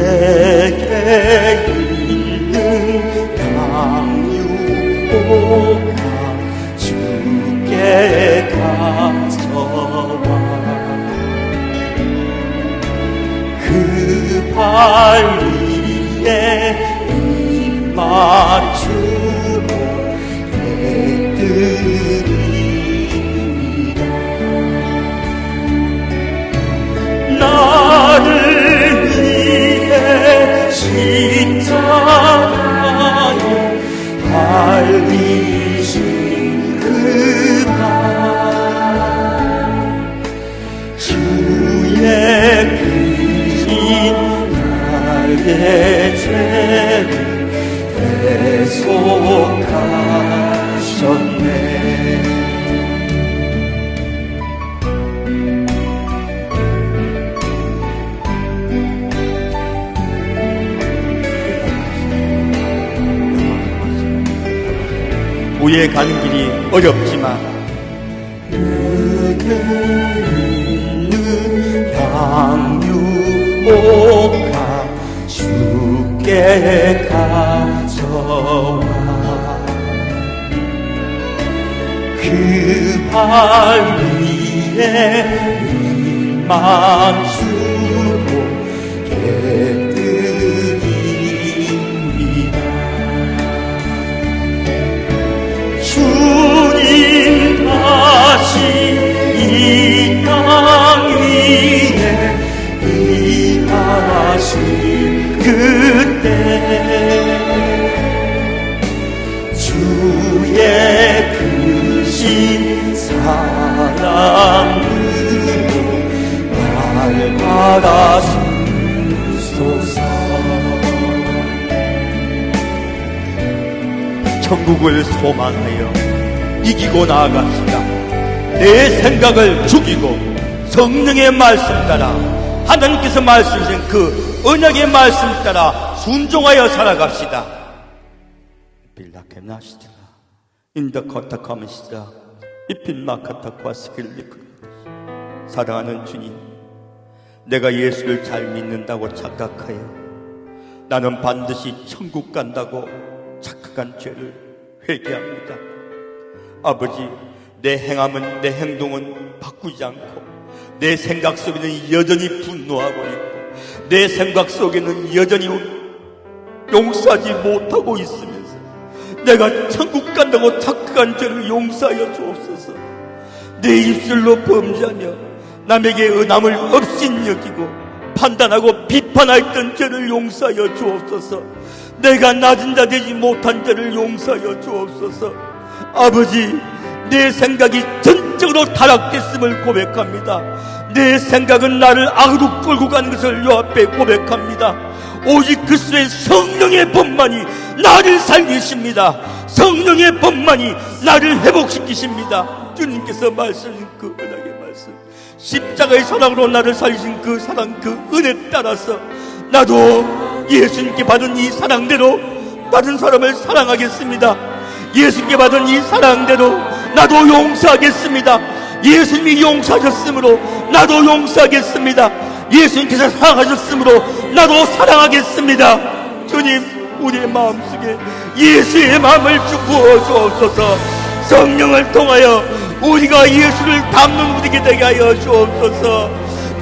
내게 있는 강유보가 주께 가져와 그 발 위에 입 맞추고 내드리리라. 나를 위해 십자가에 달리신 그 발 주의 크신 나의 죄를 대속하셨네. 우리의 가는 길이 어렵지만 내게 있는 양육복과 주께 가져와 그 발 위에 입만 주고 깨뜨립니다. 주님 다시 이 땅 위에 임하신 그때 주의 크신 사랑으로 날 받아주소서. 천국을 소망하여 이기고 나아갑시다. 내 생각을 죽이고 성령의 말씀 따라 하나님께서 말씀하신 그 언약의 말씀 따라 순종하여 살아갑시다. 빌라케나시라 인더커타카미시라 이핀마카타과스킬리크. 사랑하는 주님, 내가 예수를 잘 믿는다고 착각하여 나는 반드시 천국 간다고 착각한 죄를 회개합니다. 아버지, 내 행함은, 내 행동은 바꾸지 않고 내 생각 속에는 여전히 분노하고 있고 내 생각 속에는 여전히 용서하지 못하고 있으면서 내가 천국 간다고 착각한 죄를 용서하여 주옵소서. 내 입술로 범죄하며 남에게 은함을 없인 여기고 판단하고 비판하였던 죄를 용서하여 주옵소서. 내가 낮은 자 되지 못한 죄를 용서하여 주옵소서. 아버지, 내 생각이 전적으로 타락됐음을 고백합니다. 내 생각은 나를 악으로 끌고 가는 것을 요 앞에 고백합니다. 오직 그리스도의 성령의 법만이 나를 살리십니다. 성령의 법만이 나를 회복시키십니다. 주님께서 말씀하신 그 언약의 말씀, 십자가의 사랑으로 나를 살리신 그 사랑, 그 은혜 따라서 나도 예수님께 받은 이 사랑대로 다른 사람을 사랑하겠습니다. 예수님께 받은 이 사랑대로 나도 용서하겠습니다. 예수님이 용서하셨으므로 나도 용서하겠습니다. 예수님께서 사랑하셨으므로 나도 사랑하겠습니다. 주님, 우리의 마음속에 예수의 마음을 부어 주옵소서. 성령을 통하여 우리가 예수를 닮는 우리에게 되게 하여 주옵소서.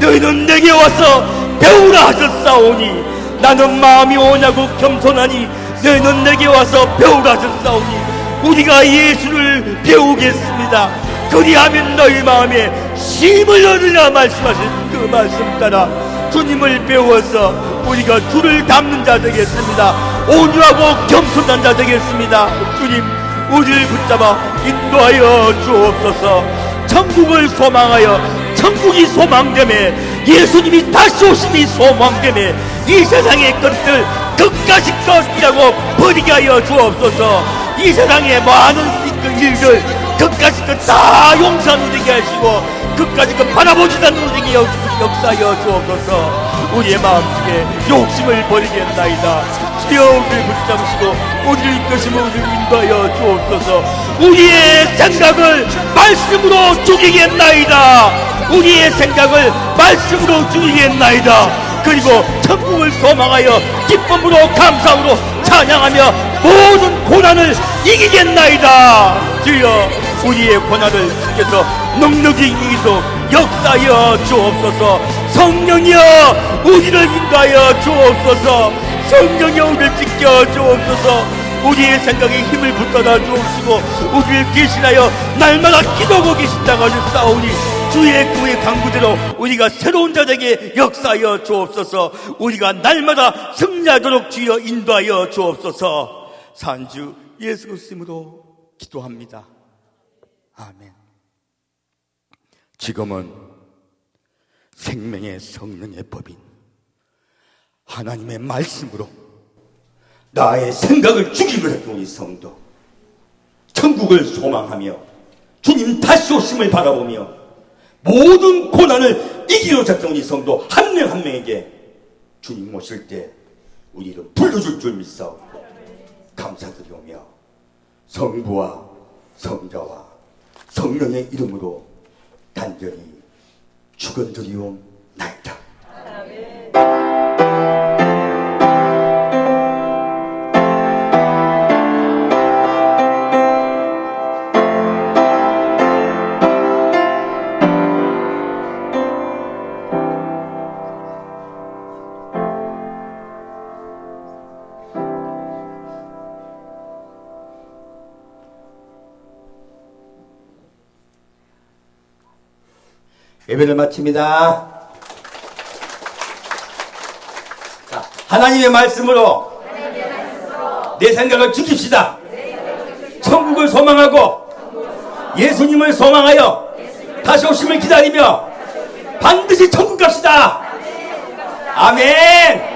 너희는 내게 와서 배우라 하셨사오니 나는 마음이 오냐고 겸손하니 너희는 내게 와서 배우라 하셨사오니 우리가 예수를 배우겠습니다. 그리하면 너희 마음에 힘을 얻으라 말씀하신 그 말씀 따라 주님을 배워서 우리가 주를 닮는 자 되겠습니다. 온유하고 겸손한 자 되겠습니다. 주님, 우리를 붙잡아 인도하여 주옵소서. 천국을 소망하여 천국이 소망되매 예수님이 다시 오심이 소망되매 이 세상의 것들 끝까지 것이라고 버리게 하여 주옵소서. 이 세상의 많은 일들 끝까지 다 용서하는 되게 하시고 끝까지 바라보지도 않는 되게 역사하여 주옵소서. 우리의 마음속에 욕심을 버리겠나이다. 주여 우리를 붙잡으시고 우리를 이끄시며 우리를 인도하여 주옵소서. 우리의 생각을 말씀으로 죽이겠나이다. 우리의 생각을 말씀으로 죽이겠나이다. 그리고 천국을 소망하여 기쁨으로 감사함으로 찬양하며 모든 고난을 이기겠나이다. 주여, 우리의 고난을 지켜서 넉넉히 이기소 역사하여 주옵소서. 성령이여 우리를 인도하여 주옵소서. 성령이여 우리를 지켜 주옵소서. 우리의 생각에 힘을 붙여다 주옵시고 우리를 계시하여 날마다 기도하고 계신다고 하셨사오니 주의 교회 강구대로 우리가 새로운 자들에게 역사하여 주옵소서. 우리가 날마다 승리하도록 주여 인도하여 주옵소서. 산주 예수 그리스도로 기도합니다. 아멘. 지금은 생명의 성령의 법인 하나님의 말씀으로 나의 생각을 죽이고 했던 우리 성도, 천국을 소망하며 주님 다시 오심을 바라보며 모든 고난을 이기려 했던 우리 성도 한 명 한 명에게 주님 오실 때 우리를 불러줄 줄 믿사옵고 감사드리오며 성부와 성자와 성령의 이름으로 단전히 축원드리옵나이다. 예배를 마칩니다. 자, 하나님의 말씀으로 내 생각을 죽입시다. 천국을 소망하고 예수님을 소망하여 다시 오심을 기다리며 반드시 천국 갑시다. 아멘.